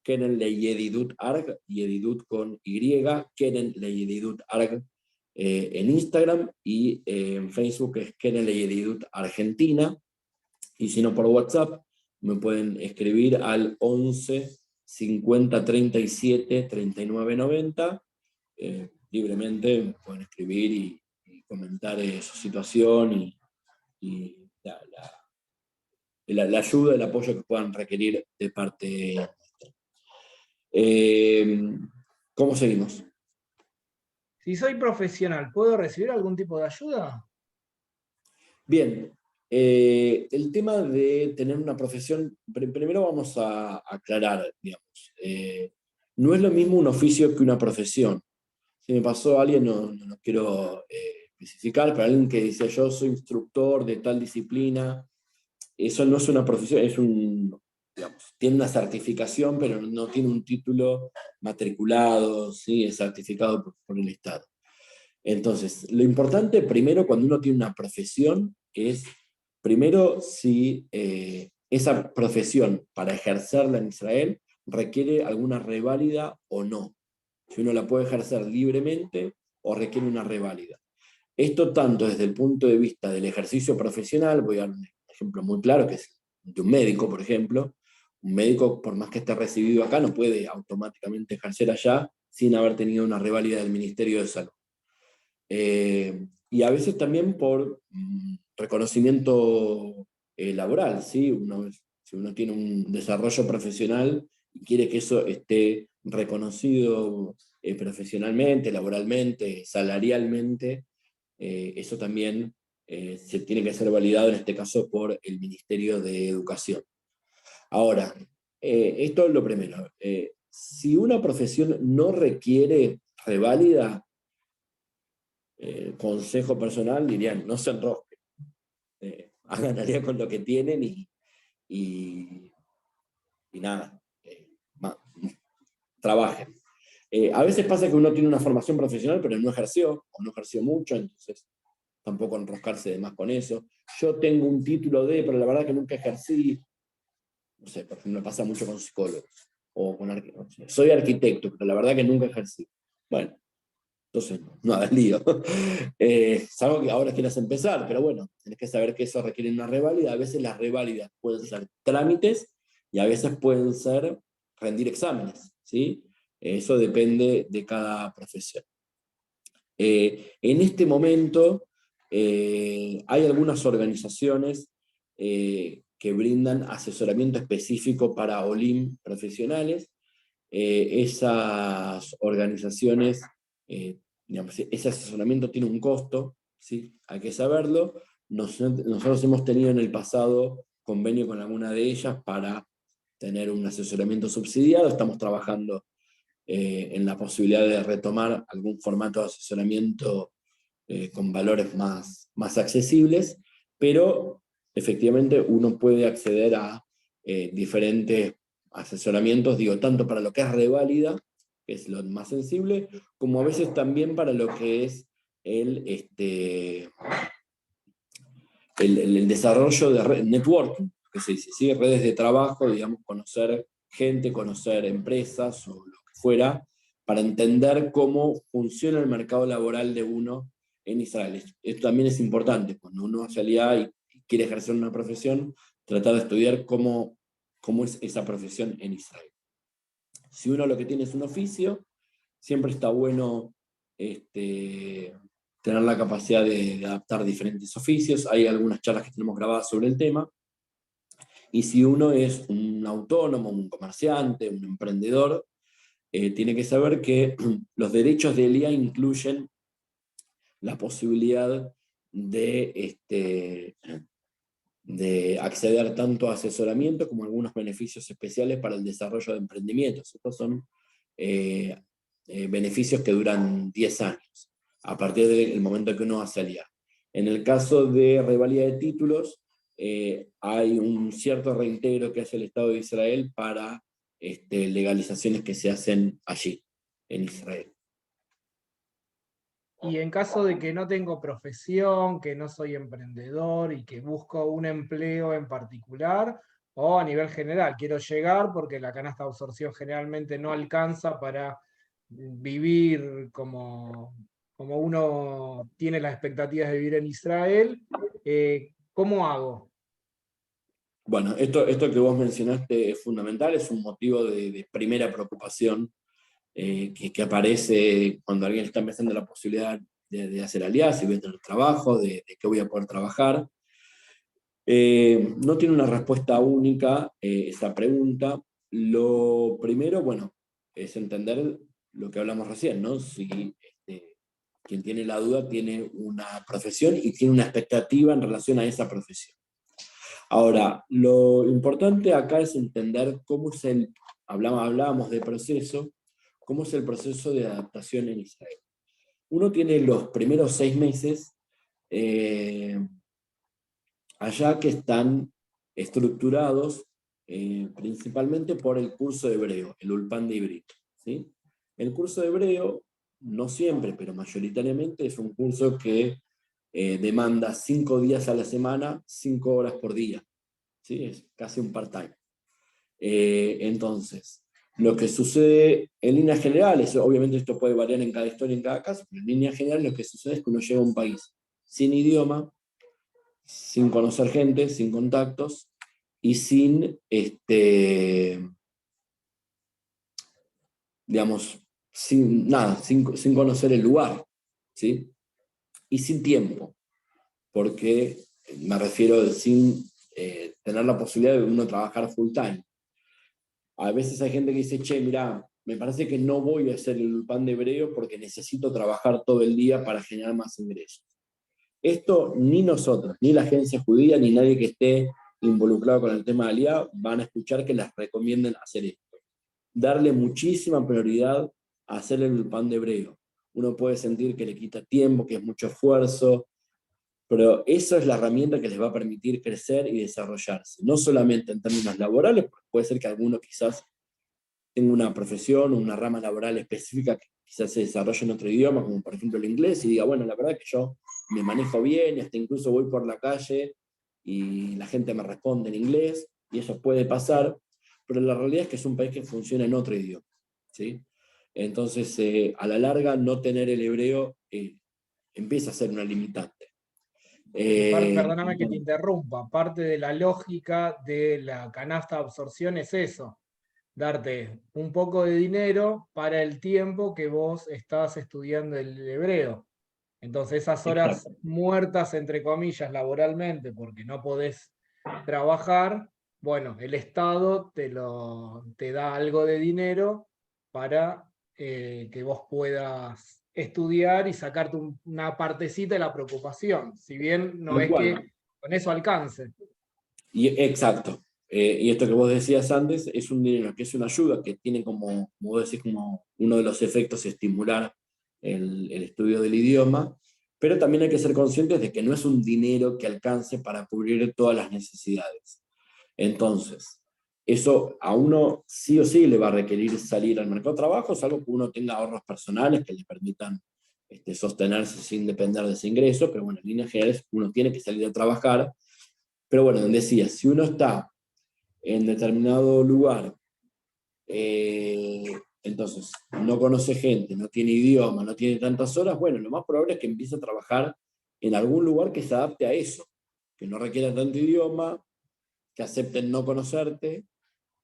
Keren Leyedidut Arg, Yedidut con Y, Keren Leyedidut Arg en Instagram, y en Facebook es Keren Leyedidut Argentina. Y si no, por WhatsApp me pueden escribir al 11 50 37 39 90. Libremente me pueden escribir y comentar su situación y la ayuda, el apoyo que puedan requerir de parte nuestra. ¿Cómo seguimos? Si soy profesional, ¿puedo recibir algún tipo de ayuda? Bien, el tema de tener una profesión, primero vamos a aclarar, digamos, no es lo mismo un oficio que una profesión. Si me pasó a alguien, no quiero especificar, pero alguien que dice yo soy instructor de tal disciplina, eso no es una profesión, es digamos, tiene una certificación, pero no tiene un título matriculado, ¿sí? Es certificado por el Estado. Entonces, lo importante primero cuando uno tiene una profesión es, primero, si esa profesión para ejercerla en Israel requiere alguna reválida o no. Si uno la puede ejercer libremente o requiere una reválida. Esto tanto desde el punto de vista del ejercicio profesional, voy a dar un ejemplo muy claro, que es de un médico, por ejemplo. Un médico, por más que esté recibido acá, no puede automáticamente ejercer allá sin haber tenido una reválida del Ministerio de Salud. Y a veces también por reconocimiento laboral, ¿sí? Si uno tiene un desarrollo profesional y quiere que eso esté reconocido profesionalmente, laboralmente, salarialmente, eso también se tiene que ser validado en este caso por el Ministerio de Educación. Ahora, esto es lo primero. Si una profesión no requiere reválida, consejo personal, dirían, no se enrosquen, hagan área con lo que tienen y, y nada, trabajen. A veces pasa que uno tiene una formación profesional, pero no ejerció, o no ejerció mucho, entonces tampoco enroscarse de más con eso. Yo tengo un título de, pero la verdad que nunca ejercí. No sé, por ejemplo, me pasa mucho con psicólogos, o con arquitectos. Soy arquitecto, pero la verdad que nunca ejercí. Bueno, entonces, no hagas lío. Es algo que ahora quieras empezar, pero bueno, tenés que saber que eso requiere una reválida. A veces las reválidas pueden ser trámites y a veces pueden ser rendir exámenes, ¿sí? Eso depende de cada profesión. En este momento hay algunas organizaciones que brindan asesoramiento específico para OLIM profesionales. Esas organizaciones, digamos, ese asesoramiento tiene un costo, ¿sí? Hay que saberlo. Nosotros hemos tenido en el pasado convenio con alguna de ellas para tener un asesoramiento subsidiado. Estamos trabajando en la posibilidad de retomar algún formato de asesoramiento con valores más accesibles, pero efectivamente uno puede acceder a diferentes asesoramientos, digo, tanto para lo que es reválida, que es lo más sensible, como a veces también para lo que es el desarrollo de networking, que se dice, ¿sí? Redes de trabajo, digamos, conocer gente, conocer empresas o lo que fuera, para entender cómo funciona el mercado laboral de uno en Israel. Esto también es importante, cuando uno hace aliado y quiere ejercer una profesión, tratar de estudiar cómo es esa profesión en Israel. Si uno lo que tiene es un oficio, siempre está bueno tener la capacidad de adaptar diferentes oficios. Hay algunas charlas que tenemos grabadas sobre el tema. Y si uno es un autónomo, un comerciante, un emprendedor, tiene que saber que los derechos de ELIA incluyen la posibilidad de acceder tanto a asesoramiento como a algunos beneficios especiales para el desarrollo de emprendimientos. Estos son beneficios que duran 10 años, a partir del momento que uno hace aliado. En el caso de revalida de títulos, hay un cierto reintegro que hace el Estado de Israel para legalizaciones que se hacen allí, en Israel. Y en caso de que no tengo profesión, que no soy emprendedor y que busco un empleo en particular, o a nivel general, quiero llegar porque la canasta de absorción generalmente no alcanza para vivir como uno tiene las expectativas de vivir en Israel. ¿Cómo hago? Bueno, esto que vos mencionaste es fundamental, es un motivo de primera preocupación que aparece cuando alguien está empezando la posibilidad de hacer alianza y voy a tener trabajo, de qué voy a poder trabajar. No tiene una respuesta única esa pregunta. Lo primero, bueno, es entender lo que hablamos recién, ¿no? Si quien tiene la duda tiene una profesión y tiene una expectativa en relación a esa profesión. Ahora, lo importante acá es entender cómo es hablábamos de proceso, cómo es el proceso de adaptación en Israel. Uno tiene los primeros 6 meses allá que están estructurados principalmente por el curso de hebreo, el Ulpan de Ivrit, ¿sí? El curso de hebreo, no siempre, pero mayoritariamente es un curso que demanda 5 días a la semana, 5 horas por día, ¿sí? Es casi un part-time. Entonces, lo que sucede en líneas generales, obviamente esto puede variar en cada historia, en cada caso, pero en líneas generales lo que sucede es que uno llega a un país sin idioma, sin conocer gente, sin contactos y sin, digamos, sin nada, sin conocer el lugar, ¿sí? Y sin tiempo, porque me refiero sin tener la posibilidad de uno trabajar full time. A veces hay gente que dice, che, mirá, me parece que no voy a hacer el pan de hebreo porque necesito trabajar todo el día para generar más ingresos. Esto ni nosotros, ni la agencia judía, ni nadie que esté involucrado con el tema de Aliyah van a escuchar que les recomienden hacer esto. Darle muchísima prioridad a hacer el pan de hebreo. Uno puede sentir que le quita tiempo, que es mucho esfuerzo, pero eso es la herramienta que les va a permitir crecer y desarrollarse. No solamente en términos laborales, porque puede ser que alguno quizás tenga una profesión o una rama laboral específica que quizás se desarrolle en otro idioma, como por ejemplo el inglés, y diga, bueno, la verdad es que yo me manejo bien, y hasta incluso voy por la calle y la gente me responde en inglés, y eso puede pasar, pero la realidad es que es un país que funciona en otro idioma, ¿sí? Entonces, a la larga, no tener el hebreo empieza a ser una limitante. Perdóname que te interrumpa, parte de la lógica de la canasta de absorción es eso, darte un poco de dinero para el tiempo que vos estás estudiando el hebreo. Entonces esas horas Exacto. muertas, entre comillas, laboralmente, porque no podés trabajar, bueno, el Estado te da algo de dinero para que vos puedas estudiar y sacarte una partecita de la preocupación, si bien no Tal es que cual. con eso alcance. Exacto. Y esto que vos decías antes es un dinero que es una ayuda que tiene como vos decís, como uno de los efectos estimular el estudio del idioma, pero también hay que ser conscientes de que no es un dinero que alcance para cubrir todas las necesidades. Entonces, eso a uno sí o sí le va a requerir salir al mercado de trabajo, salvo que uno tenga ahorros personales que le permitan sostenerse sin depender de ese ingreso, pero bueno, en líneas generales uno tiene que salir a trabajar. Pero bueno, decía, si uno está en determinado lugar, eh, entonces no conoce gente, no tiene idioma, no tiene tantas horas, bueno, lo más probable es que empiece a trabajar en algún lugar que se adapte a eso, que no requiera tanto idioma, que acepten no conocerte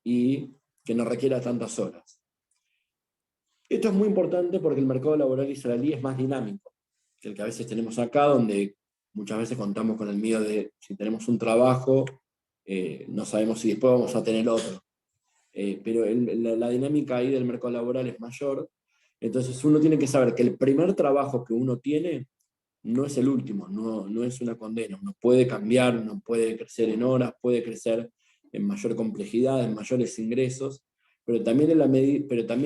y que no requiera tantas horas. Esto es muy importante porque el mercado laboral israelí es más dinámico que el que a veces tenemos acá, donde muchas veces contamos con el miedo de si tenemos un trabajo, no sabemos si después vamos a tener otro. Pero la dinámica ahí del mercado laboral es mayor, entonces uno tiene que saber que el primer trabajo que uno tiene no es el último, no es una condena, uno puede cambiar, uno puede crecer en horas, puede crecer en mayor complejidad, en mayores ingresos, pero también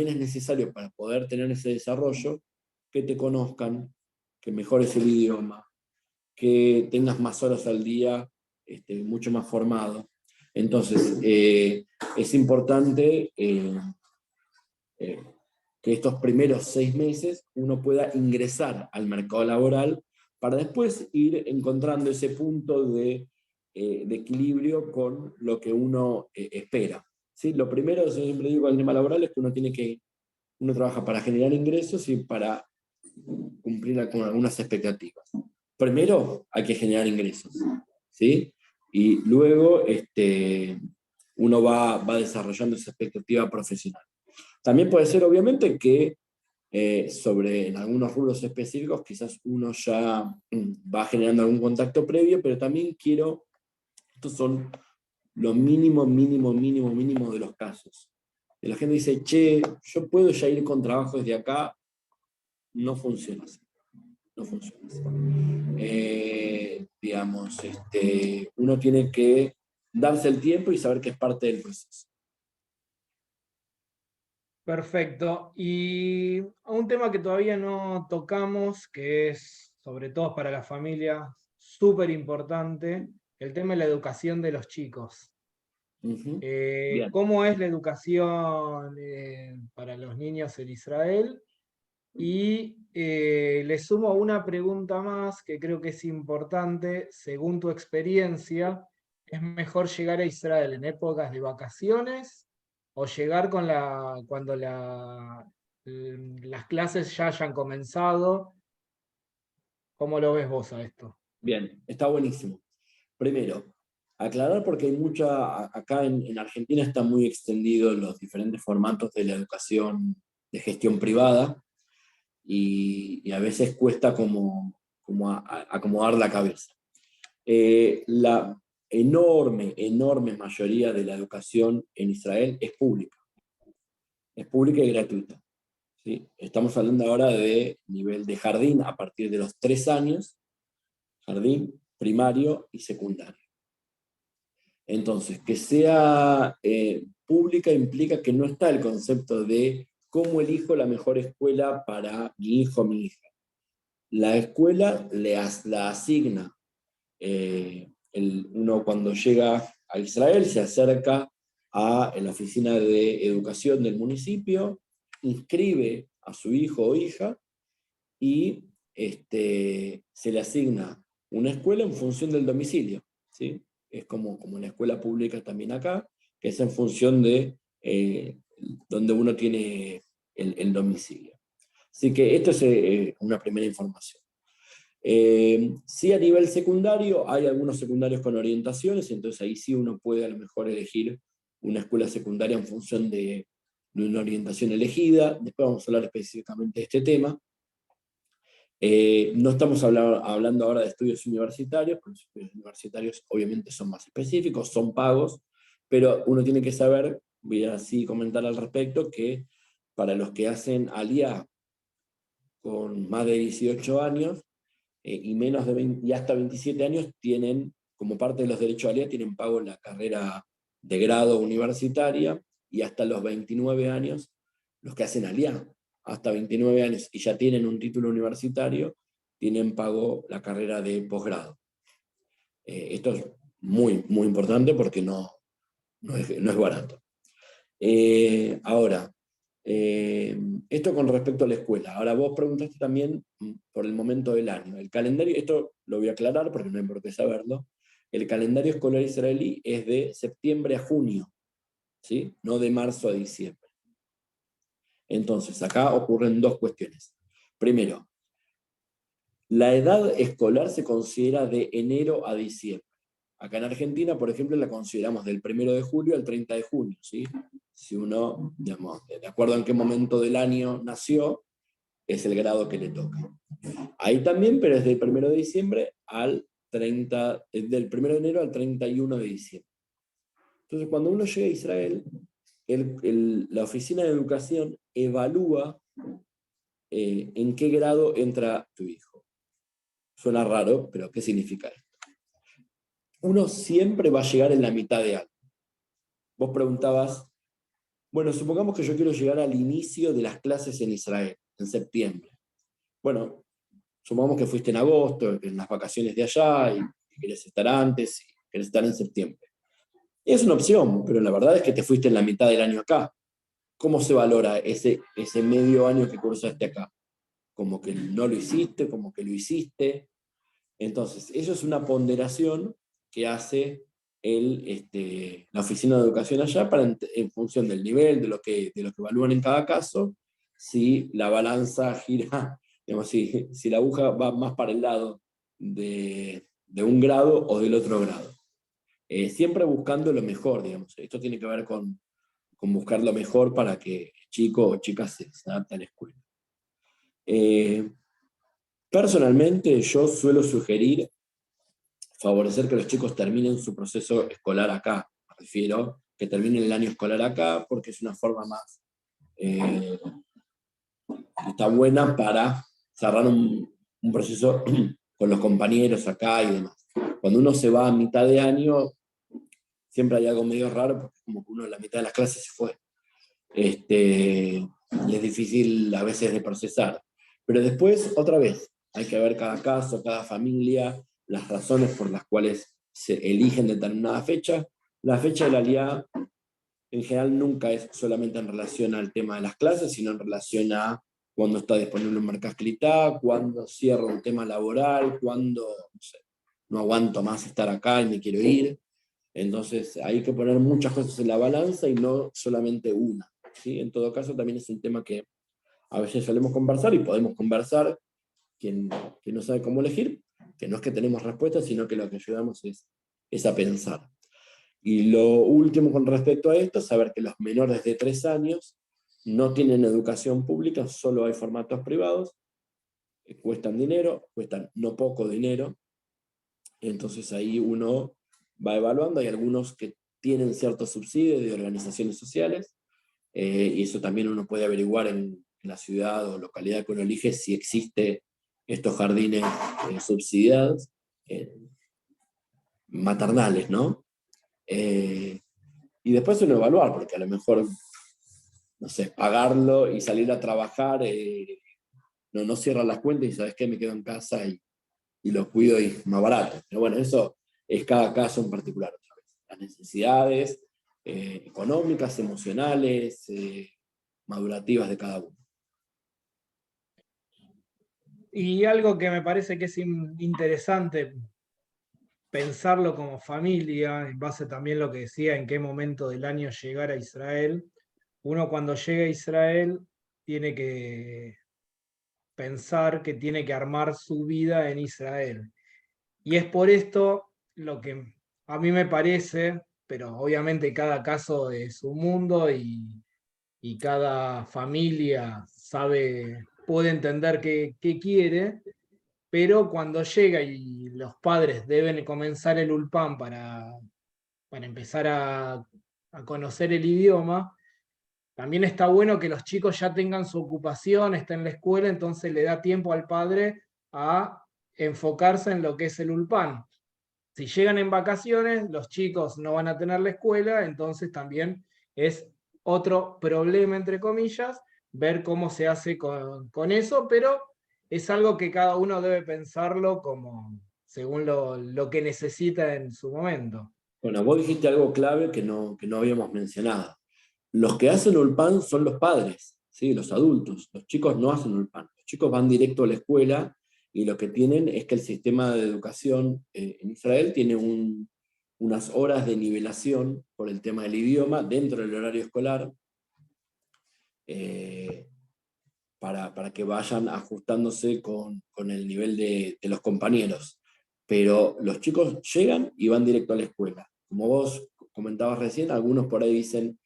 es necesario para poder tener ese desarrollo que te conozcan, que mejores el idioma, que tengas más horas al día, mucho más formado. Entonces, es importante eh, que estos primeros 6 meses uno pueda ingresar al mercado laboral para después ir encontrando ese punto de de equilibrio con lo que uno espera. ¿Sí? Lo primero, yo siempre digo, con el tema laboral es que uno trabaja para generar ingresos y para cumplir con algunas expectativas. Primero hay que generar ingresos, ¿sí? Y luego uno va desarrollando esa expectativa profesional. También puede ser, obviamente, que en algunos rubros específicos quizás uno ya va generando algún contacto previo, pero también estos son lo mínimo, mínimo, mínimo, mínimo de los casos. Y la gente dice, che, yo puedo ya ir con trabajo desde acá, no funciona así. No funciona así. Digamos, uno tiene que darse el tiempo y saber que es parte del proceso. Perfecto. Y un tema que todavía no tocamos, que es sobre todo para la familia súper importante, el tema de la educación de los chicos. Bien. ¿Cómo es la educación para los niños en Israel? Y le sumo una pregunta más que creo que es importante. Según tu experiencia, ¿es mejor llegar a Israel en épocas de vacaciones o llegar cuando las clases ya hayan comenzado? ¿Cómo lo ves vos a esto? Bien, está buenísimo. Primero, aclarar porque acá en Argentina están muy extendidos los diferentes formatos de la educación de gestión privada y a veces cuesta como acomodar la cabeza. La enorme, enorme mayoría de la educación en Israel es pública y gratuita. ¿Sí? Estamos hablando ahora de nivel de jardín a partir de los 3 años, jardín, primario y secundario. Entonces, que sea pública implica que no está el concepto de cómo elijo la mejor escuela para mi hijo o mi hija. La escuela la asigna. Uno cuando llega a Israel se acerca a la oficina de educación del municipio, inscribe a su hijo o hija y se le asigna una escuela en función del domicilio. ¿Sí? Es como la escuela pública también acá, que es en función de donde uno tiene el domicilio. Así que esto es una primera información. Sí, a nivel secundario, hay algunos secundarios con orientaciones, entonces ahí sí uno puede a lo mejor elegir una escuela secundaria en función de una orientación elegida. Después vamos a hablar específicamente de este tema. No estamos hablando ahora de estudios universitarios, porque los estudios universitarios obviamente son más específicos, son pagos, pero uno tiene que saber, voy a así comentar al respecto, que para los que hacen aliyá con más de 18 años y hasta 27 años tienen, como parte de los derechos aliyá, tienen pago la carrera de grado universitaria, y hasta los 29 años, los que hacen aliyá, hasta 29 años y ya tienen un título universitario, tienen pago la carrera de posgrado. Esto es muy, muy importante porque no es barato. Ahora, esto con respecto a la escuela. Ahora vos preguntaste también por el momento del año. El calendario, esto lo voy a aclarar porque no hay por qué saberlo. El calendario escolar israelí es de septiembre a junio, ¿sí? No de marzo a diciembre. Entonces, acá ocurren dos cuestiones. Primero, la edad escolar se considera de enero a diciembre. Acá en Argentina, por ejemplo, la consideramos del 1 de julio al 30 de junio, ¿sí? Si uno, digamos, de acuerdo a en qué momento del año nació, es el grado que le toca. Ahí también, pero es del 1 de diciembre al 30, del 1 de enero al 31 de diciembre. Entonces, cuando uno llega a Israel, la oficina de educación evalúa en qué grado entra tu hijo. Suena raro, pero ¿qué significa esto? Uno siempre va a llegar en la mitad de algo. Vos preguntabas, bueno, supongamos que yo quiero llegar al inicio de las clases en Israel, en septiembre. Bueno, supongamos que fuiste en agosto, en las vacaciones de allá, y querés estar antes, y querés estar en septiembre. Es una opción, pero la verdad es que te fuiste en la mitad del año acá. ¿Cómo se valora ese medio año que cursaste acá? Como que no lo hiciste, como que lo hiciste. Entonces, eso es una ponderación que hace la oficina de educación allá en función del nivel, de lo que evalúan en cada caso, si la balanza gira, digamos, si la aguja va más para el lado de un grado o del otro grado. Siempre buscando lo mejor, digamos. Esto tiene que ver con buscar lo mejor para que chico o chica se adapte a la escuela. Personalmente, yo suelo sugerir favorecer que los chicos terminen su proceso escolar acá. Me refiero que terminen el año escolar acá, porque es una forma más está buena para cerrar un proceso con los compañeros acá y demás. Cuando uno se va a mitad de año, siempre hay algo medio raro, porque como que uno en la mitad de las clases se fue. Y es difícil a veces de procesar. Pero después, otra vez, hay que ver cada caso, cada familia, las razones por las cuales se eligen determinada fecha. La fecha de la LIA en general nunca es solamente en relación al tema de las clases, sino en relación a cuándo está disponible un mercasclitá, cuándo cierra un tema laboral, cuándo no sé, no aguanto más estar acá y me quiero ir. Entonces hay que poner muchas cosas en la balanza y no solamente una, ¿sí? En todo caso también es un tema que a veces solemos conversar y podemos conversar, quien no sabe cómo elegir, que no es que tenemos respuestas, sino que lo que ayudamos es a pensar. Y lo último con respecto a esto, saber que los menores de 3 años no tienen educación pública, solo hay formatos privados, cuestan dinero, cuestan no poco dinero, entonces ahí uno va evaluando, hay algunos que tienen ciertos subsidios de organizaciones sociales, y eso también uno puede averiguar en la ciudad o localidad que uno elige si existe estos jardines subsidiados, maternales, ¿no? Y después uno evaluar, porque a lo mejor, no sé, pagarlo y salir a trabajar, no cierra las cuentas y sabes qué, me quedo en casa y lo cuido y es más barato. Pero bueno, eso es cada caso en particular. Las necesidades económicas, emocionales, madurativas de cada uno. Y algo que me parece que es interesante pensarlo como familia, en base también a lo que decía, en qué momento del año llegar a Israel. Uno cuando llega a Israel tiene que pensar que tiene que armar su vida en Israel. Y es por esto lo que a mí me parece, pero obviamente cada caso es un mundo y cada familia puede entender qué quiere, pero cuando llega y los padres deben comenzar el Ulpan para empezar a conocer el idioma, también está bueno que los chicos ya tengan su ocupación, estén en la escuela, entonces le da tiempo al padre a enfocarse en lo que es el Ulpan. Si llegan en vacaciones, los chicos no van a tener la escuela, entonces también es otro problema, entre comillas, ver cómo se hace con eso, pero es algo que cada uno debe pensarlo como según lo que necesita en su momento. Bueno, vos dijiste algo clave que no habíamos mencionado. Los que hacen Ulpan son los padres, ¿sí? Los adultos. Los chicos no hacen Ulpan. Los chicos van directo a la escuela y lo que tienen es que el sistema de educación en Israel tiene unas horas de nivelación por el tema del idioma dentro del horario escolar, para que vayan ajustándose con el nivel de los compañeros. Pero los chicos llegan y van directo a la escuela. Como vos comentabas recién, algunos por ahí dicen,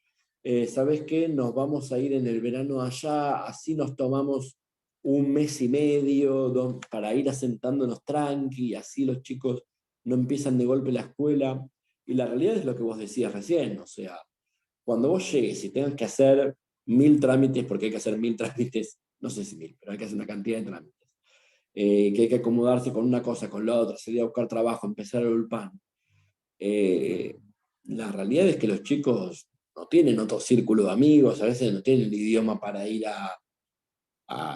¿sabes qué? Nos vamos a ir en el verano allá, así nos tomamos un mes y medio para ir asentándonos tranqui, así los chicos no empiezan de golpe la escuela. Y la realidad es lo que vos decías recién, o sea, cuando vos llegues y tengas que hacer 1000 trámites, porque hay que hacer 1000 trámites, no sé si 1000, pero hay que hacer una cantidad de trámites, que hay que acomodarse con una cosa, con la otra, salir a buscar trabajo, empezar el ULPAN. La realidad es que los chicos no tienen otro círculo de amigos, a veces no tienen el idioma para ir a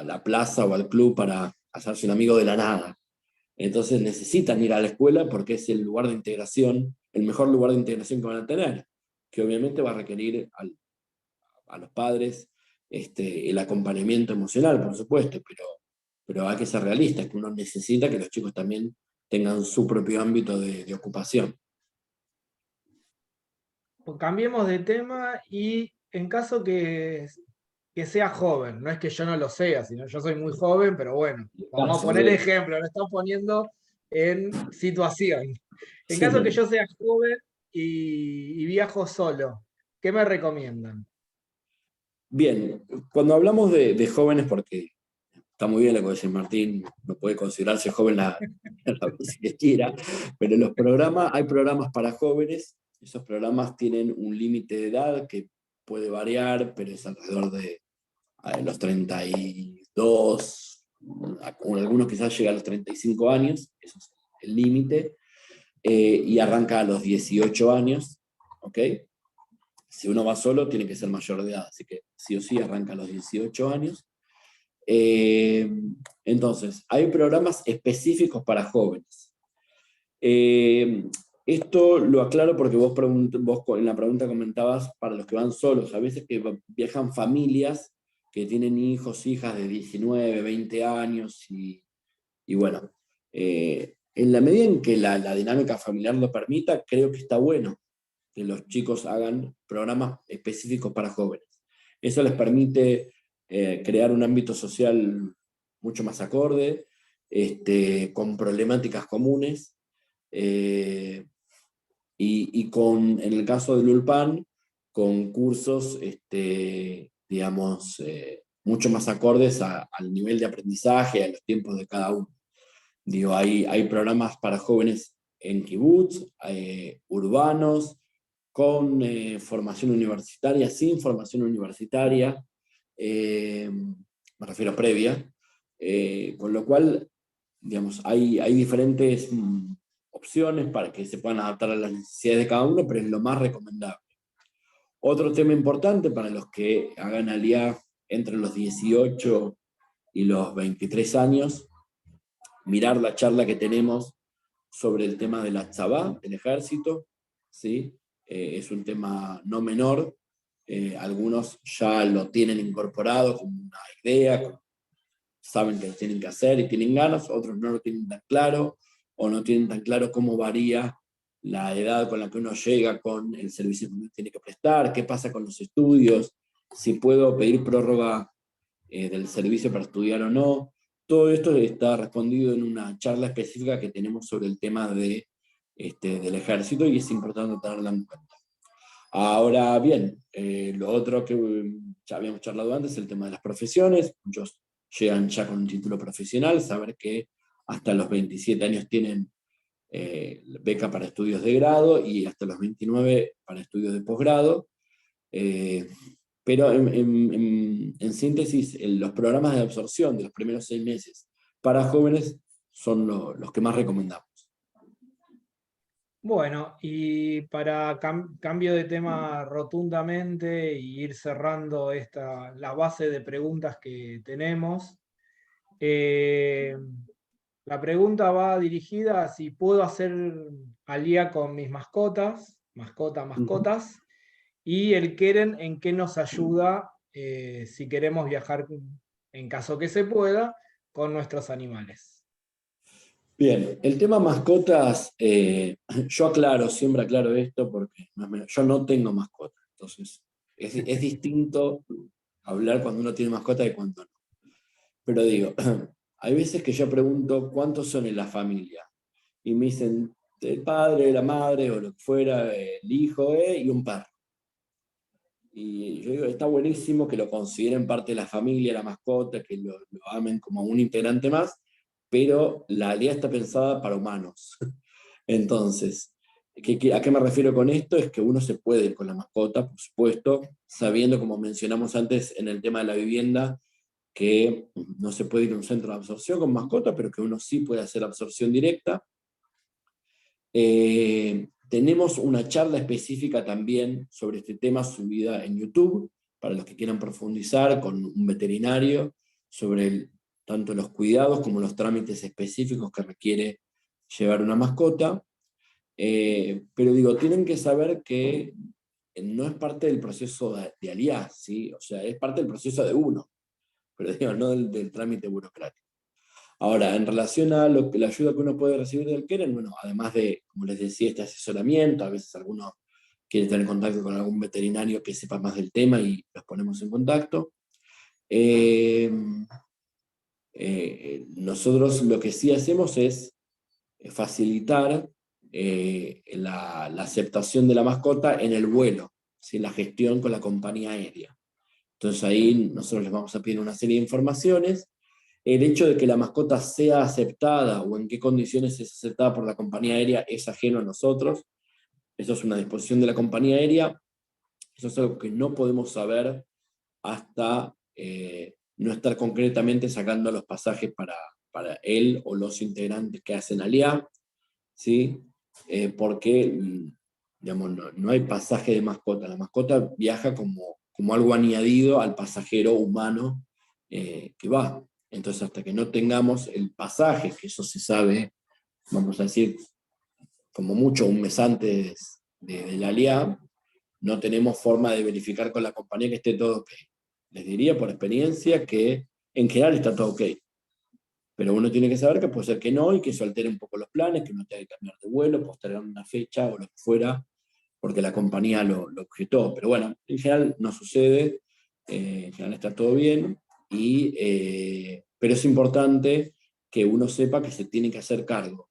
la plaza o al club para hacerse un amigo de la nada. Entonces necesitan ir a la escuela porque es el lugar de integración, el mejor lugar de integración que van a tener, que obviamente va a requerir a los padres el acompañamiento emocional, por supuesto, pero hay que ser realistas, que uno necesita que los chicos también tengan su propio ámbito de ocupación. cambiemos de tema y en caso que sea joven, no es que yo no lo sea, sino yo soy muy joven, pero bueno, vamos a Caso poner de... ejemplo, lo estamos poniendo en situación. En caso que Sí. yo sea joven y viajo solo, ¿qué me recomiendan? Bien, cuando hablamos de jóvenes, porque está muy bien lo que dice Martín, no puede considerarse joven la vez que quiera, pero los programas, hay programas para jóvenes, esos programas tienen un límite de edad que puede variar, pero es alrededor de los 32, algunos quizás llega a los 35 años, eso es el límite, y arranca a los 18 años, ¿ok? Si uno va solo, tiene que ser mayor de edad, así que sí o sí arranca a los 18 años. Eh, entonces, hay programas específicos para jóvenes. Eh, Esto lo aclaro porque vos en la pregunta comentabas para los que van solos, a veces que viajan familias que tienen hijos, hijas de 19, 20 años y bueno, en la medida en que la dinámica familiar lo permita, creo que está bueno que los chicos hagan programas específicos para jóvenes. Eso les permite crear un ámbito social mucho más acorde, con problemáticas comunes, eh, en el caso del Ulpan, con cursos, digamos, mucho más acordes al nivel de aprendizaje, a los tiempos de cada uno. Digo, hay programas para jóvenes en kibutz, urbanos, con formación universitaria, sin formación universitaria, me refiero previa, con lo cual, digamos, hay diferentes opciones para que se puedan adaptar a las necesidades de cada uno, pero es lo más recomendable. Otro tema importante para los que hagan aliyah entre los 18 y los 23 años, mirar la charla que tenemos sobre el tema de la tzabá, el ejército, ¿sí? Es un tema no menor, algunos ya lo tienen incorporado como una idea, saben que lo tienen que hacer y tienen ganas, otros no lo tienen tan claro, o no tienen tan claro cómo varía la edad con la que uno llega con el servicio que uno tiene que prestar, qué pasa con los estudios, si puedo pedir prórroga del servicio para estudiar o no. Todo esto está respondido en una charla específica que tenemos sobre el tema del ejército y es importante tenerla en cuenta. Ahora bien, lo otro que ya habíamos charlado antes, el tema de las profesiones. Muchos llegan ya con un título profesional, saber que hasta los 27 años tienen beca para estudios de grado y hasta los 29 para estudios de posgrado. Eh, pero en síntesis, los programas de absorción de los primeros 6 meses para jóvenes son los que más recomendamos. Bueno, y para cambio de tema rotundamente y ir cerrando la base de preguntas que tenemos, eh, la pregunta va dirigida a si puedo hacer alía con mis mascotas, mascotas, y el Keren en qué nos ayuda si queremos viajar, en caso que se pueda, con nuestros animales. Bien, el tema mascotas, yo siempre aclaro esto porque yo no tengo mascota, entonces es distinto hablar cuando uno tiene mascota de cuando no. Pero digo, hay veces que yo pregunto cuántos son en la familia y me dicen el padre, la madre o lo que fuera, el hijo y un perro. Y yo digo, está buenísimo que lo consideren parte de la familia, la mascota, que lo amen como un integrante más, pero la alía está pensada para humanos. Entonces, ¿a qué me refiero con esto? Es que uno se puede ir con la mascota, por supuesto, sabiendo, como mencionamos antes en el tema de la vivienda, que no se puede ir a un centro de absorción con mascota, pero que uno sí puede hacer absorción directa. Tenemos una charla específica también sobre este tema subida en YouTube, para los que quieran profundizar con un veterinario sobre tanto los cuidados como los trámites específicos que requiere llevar una mascota. Pero digo, tienen que saber que no es parte del proceso de alianza, ¿sí? O sea, es parte del proceso de uno, pero digo, no del trámite burocrático. Ahora, en relación a la ayuda que uno puede recibir del Keren, bueno, además de, como les decía, este asesoramiento, a veces alguno quiere tener contacto con algún veterinario que sepa más del tema y los ponemos en contacto. Nosotros lo que sí hacemos es facilitar la aceptación de la mascota en el vuelo, ¿sí? La gestión con la compañía aérea. Entonces ahí nosotros les vamos a pedir una serie de informaciones. El hecho de que la mascota sea aceptada o en qué condiciones es aceptada por la compañía aérea es ajeno a nosotros. Eso es una disposición de la compañía aérea. Eso es algo que no podemos saber hasta no estar concretamente sacando los pasajes para él o los integrantes que hacen ALIA, ¿sí? Porque digamos, no hay pasaje de mascota. La mascota viaja como algo añadido al pasajero humano que va. Entonces, hasta que no tengamos el pasaje, que eso se sabe, vamos a decir, como mucho un mes antes de la ALIA, no tenemos forma de verificar con la compañía que esté todo ok. Les diría por experiencia que en general está todo ok. Pero uno tiene que saber que puede ser que no y que eso altere un poco los planes, que uno tenga que cambiar de vuelo, postergar una fecha o lo que fuera, porque la compañía lo objetó. Pero bueno, en general no sucede, en general está todo bien, pero es importante que uno sepa que se tiene que hacer cargo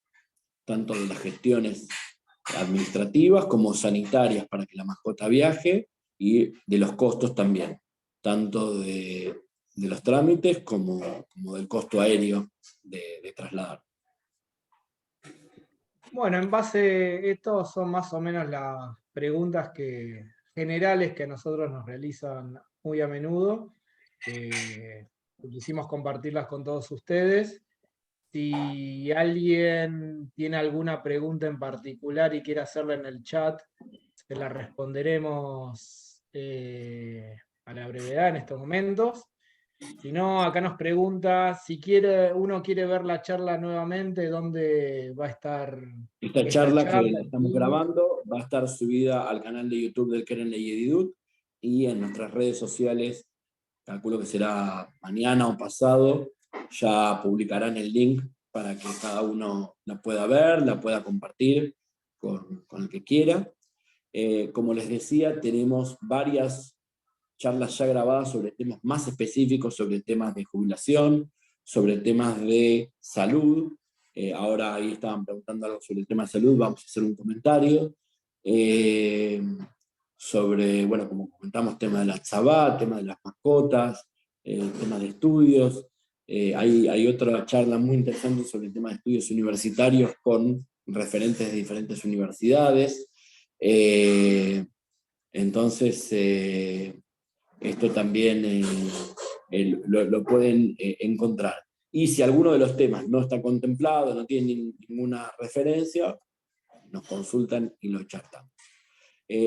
tanto de las gestiones administrativas como sanitarias para que la mascota viaje y de los costos también, tanto de los trámites como del costo aéreo de trasladar. Bueno, en base, estos son más o menos las preguntas generales que a nosotros nos realizan muy a menudo. Quisimos compartirlas con todos ustedes. Si alguien tiene alguna pregunta en particular y quiere hacerla en el chat, se la responderemos a la brevedad en estos momentos. Si no, acá nos pregunta si uno quiere ver la charla nuevamente, ¿dónde va a estar Esta esta charla que charla? la estamos grabando va a estar subida al canal de YouTube del Keren Leyedidut y en nuestras redes sociales, calculo que será mañana o pasado, ya publicarán el link para que cada uno la pueda ver, la pueda compartir con el que quiera. Como les decía, tenemos varias charlas ya grabadas sobre temas más específicos, sobre temas de jubilación, sobre temas de salud. Ahora ahí estaban preguntando algo sobre el tema de salud, vamos a hacer un comentario. Sobre, bueno, como comentamos, tema de la tzabá, tema de las mascotas, tema de estudios. Hay otra charla muy interesante sobre el tema de estudios universitarios con referentes de diferentes universidades. Entonces, esto también lo pueden encontrar. Y si alguno de los temas no está contemplado, no tiene ninguna referencia, nos consultan y lo chartamos.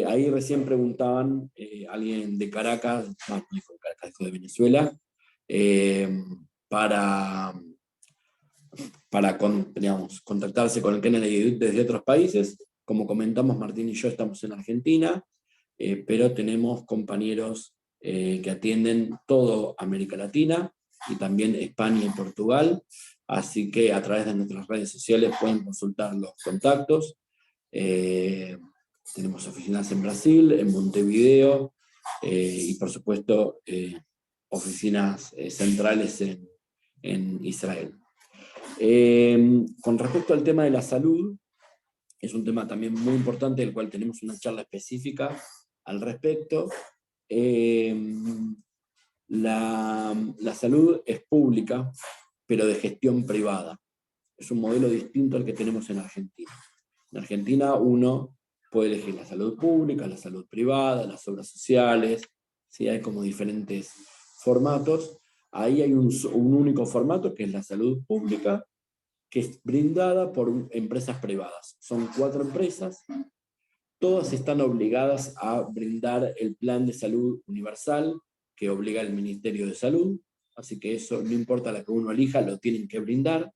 Ahí recién preguntaban, alguien de Caracas, Caracas de Venezuela, para digamos, contactarse con el Kennedy desde otros países. Como comentamos, Martín y yo estamos en Argentina, pero tenemos compañeros que atienden todo América Latina y también España y Portugal, así que a través de nuestras redes sociales pueden consultar los contactos. Tenemos oficinas en Brasil, en Montevideo, y por supuesto oficinas centrales en Israel. Con respecto al tema de la salud, es un tema también muy importante, del cual tenemos una charla específica al respecto. La salud es pública, pero de gestión privada. Es un modelo distinto al que tenemos en Argentina. En Argentina uno puede elegir la salud pública, la salud privada, las obras sociales, ¿sí? Hay como diferentes formatos. Ahí hay un único formato, que es la salud pública, que es brindada por empresas privadas. Son 4 empresas, todas están obligadas a brindar el plan de salud universal que obliga el Ministerio de Salud, así que eso no importa la que uno elija, lo tienen que brindar.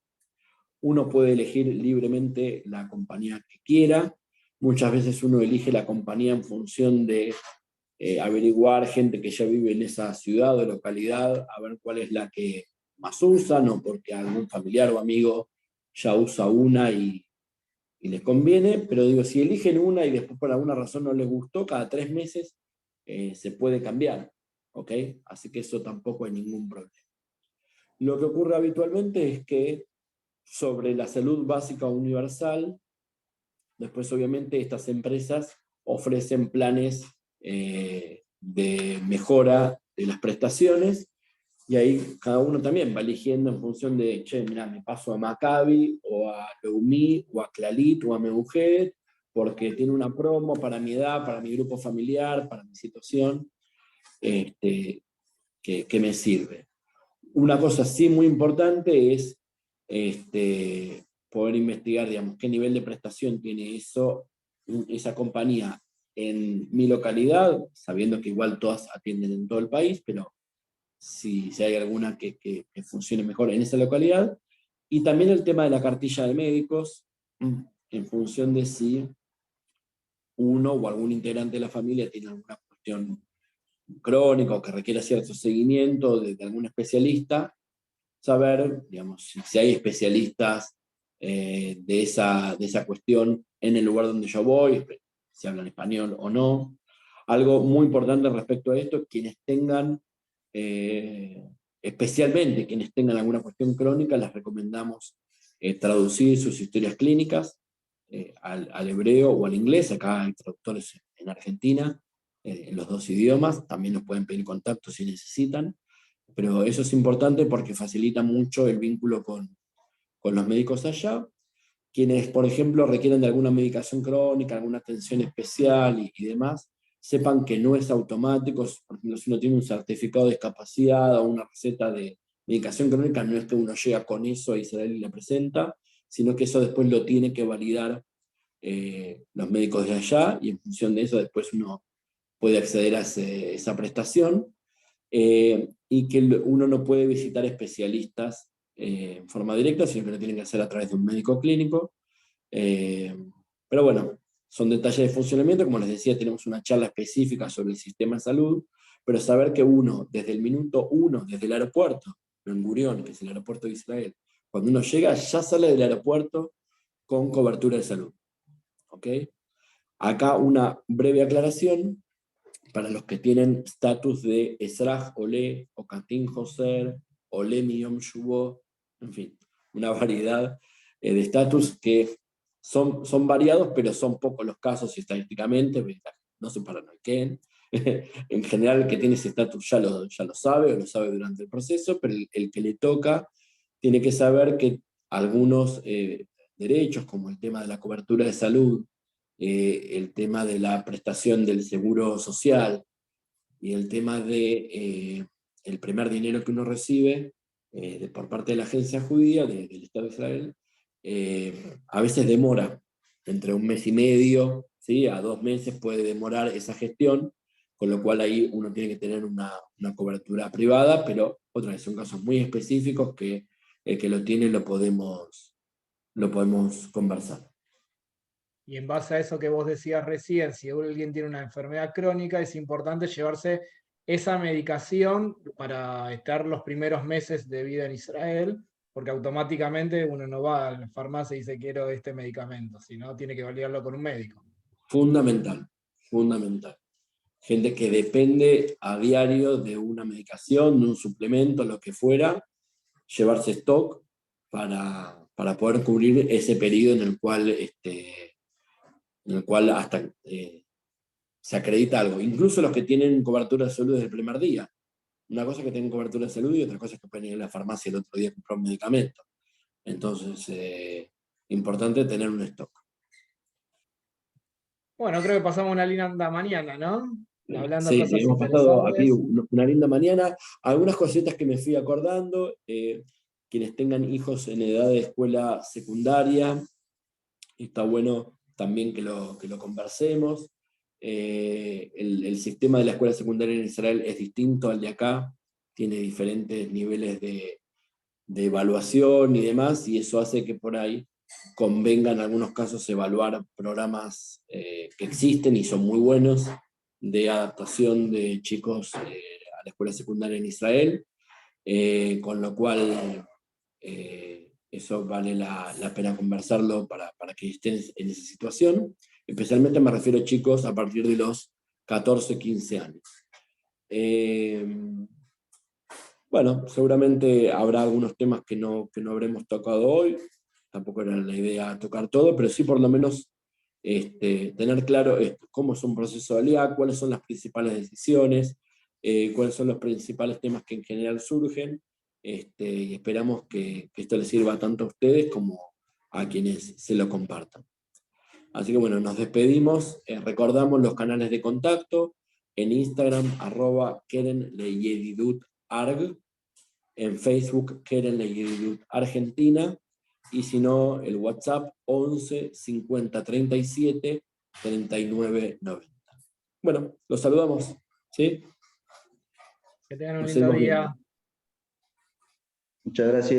Uno puede elegir libremente la compañía que quiera. Muchas veces uno elige la compañía en función de averiguar gente que ya vive en esa ciudad o localidad, a ver cuál es la que más usan, o porque algún familiar o amigo ya usa una y y les conviene, pero digo, si eligen una y después por alguna razón no les gustó, cada 3 meses se puede cambiar, ¿ok? Así que eso tampoco hay ningún problema. Lo que ocurre habitualmente es que sobre la salud básica universal, después obviamente estas empresas ofrecen planes de mejora de las prestaciones, y ahí cada uno también va eligiendo en función de, che, mira, me paso a Maccabi, o a Leumi, o a Clalit, o a Mebujet, porque tiene una promo para mi edad, para mi grupo familiar, para mi situación, que me sirve. Una cosa sí muy importante es poder investigar, digamos, qué nivel de prestación tiene esa compañía en mi localidad, sabiendo que igual todas atienden en todo el país, pero si hay alguna que funcione mejor en esa localidad. Y también el tema de la cartilla de médicos, en función de si uno o algún integrante de la familia tiene alguna cuestión crónica o que requiera cierto seguimiento de algún especialista, saber, digamos, si hay especialistas de esa cuestión en el lugar donde yo voy, si hablan español o no. Algo muy importante respecto a esto, quienes tengan, especialmente quienes tengan alguna cuestión crónica, les recomendamos traducir sus historias clínicas al hebreo o al inglés. Acá hay traductores en Argentina, en los dos idiomas, también nos pueden pedir contacto si necesitan, pero eso es importante porque facilita mucho el vínculo con los médicos allá. Quienes, por ejemplo, requieren de alguna medicación crónica, alguna atención especial y demás, sepan que no es automático. Por ejemplo, si uno tiene un certificado de discapacidad o una receta de medicación crónica, no es que uno llega con eso a Israel y la presenta, sino que eso después lo tiene que validar los médicos de allá, y en función de eso después uno puede acceder a esa prestación. Y que uno no puede visitar especialistas en forma directa, sino que lo tienen que hacer a través de un médico clínico. Pero bueno, son detalles de funcionamiento. Como les decía, tenemos una charla específica sobre el sistema de salud, pero saber que uno, desde el minuto uno, desde el aeropuerto, Ben Gurión, que es el aeropuerto de Israel, cuando uno llega, ya sale del aeropuerto con cobertura de salud. ¿Ok? Acá una breve aclaración para los que tienen estatus de Esraj Olé, o Katin Joser, Olé Miyom Shubo, en fin, una variedad de estatus que son variados, pero son pocos los casos estadísticamente, no se paranoiquen. En general, el que tiene ese estatus ya lo sabe, o lo sabe durante el proceso, pero el que le toca tiene que saber que algunos derechos, como el tema de la cobertura de salud, el tema de la prestación del seguro social y el tema de el primer dinero que uno recibe por parte de la agencia judía del Estado de Israel, a veces demora entre 1 mes y medio, ¿sí? A 2 meses puede demorar esa gestión, con lo cual ahí uno tiene que tener una cobertura privada, pero otra vez son casos muy específicos que el que lo tiene lo podemos conversar. Y en base a eso que vos decías recién, si alguien tiene una enfermedad crónica, es importante llevarse esa medicación para estar los primeros meses de vida en Israel, porque automáticamente uno no va a la farmacia y dice quiero este medicamento, sino tiene que validarlo con un médico. Fundamental, fundamental. Gente que depende a diario de una medicación, de un suplemento, lo que fuera, llevarse stock para poder cubrir ese periodo en el cual hasta se acredita algo. Incluso los que tienen cobertura de salud desde el primer día. Una cosa es que tienen cobertura de salud y otra cosa es que pueden ir a la farmacia el otro día a comprar un medicamento. Entonces, importante tener un stock. Bueno, creo que pasamos una linda mañana, ¿no? Hablando de Sí, cosas hemos pasado aquí interesantes. una linda mañana. Algunas cositas que me fui acordando. Quienes tengan hijos en edad de escuela secundaria, está bueno también que lo conversemos. El sistema de la escuela secundaria en Israel es distinto al de acá. Tiene diferentes niveles de evaluación y demás, y eso hace que por ahí convenga en algunos casos evaluar programas que existen y son muy buenos de adaptación de chicos a la escuela secundaria en Israel, con lo cual eso vale la pena conversarlo para que estén en esa situación. Especialmente me refiero a chicos a partir de los 14, 15 años. Bueno, seguramente habrá algunos temas que no habremos tocado hoy. Tampoco era la idea tocar todo, pero sí por lo menos tener claro cómo es un proceso de ALIA, cuáles son las principales decisiones, cuáles son los principales temas que en general surgen, y esperamos que esto les sirva tanto a ustedes como a quienes se lo compartan. Así que bueno, nos despedimos, recordamos los canales de contacto, en Instagram, @KerenLeyedidut.arg, en Facebook, Keren Leyedidut Argentina, y si no, el WhatsApp 11 50 37 39 90. Bueno, los saludamos, ¿sí? Que tengan un Nos lindo seguimos día. viendo. Muchas gracias.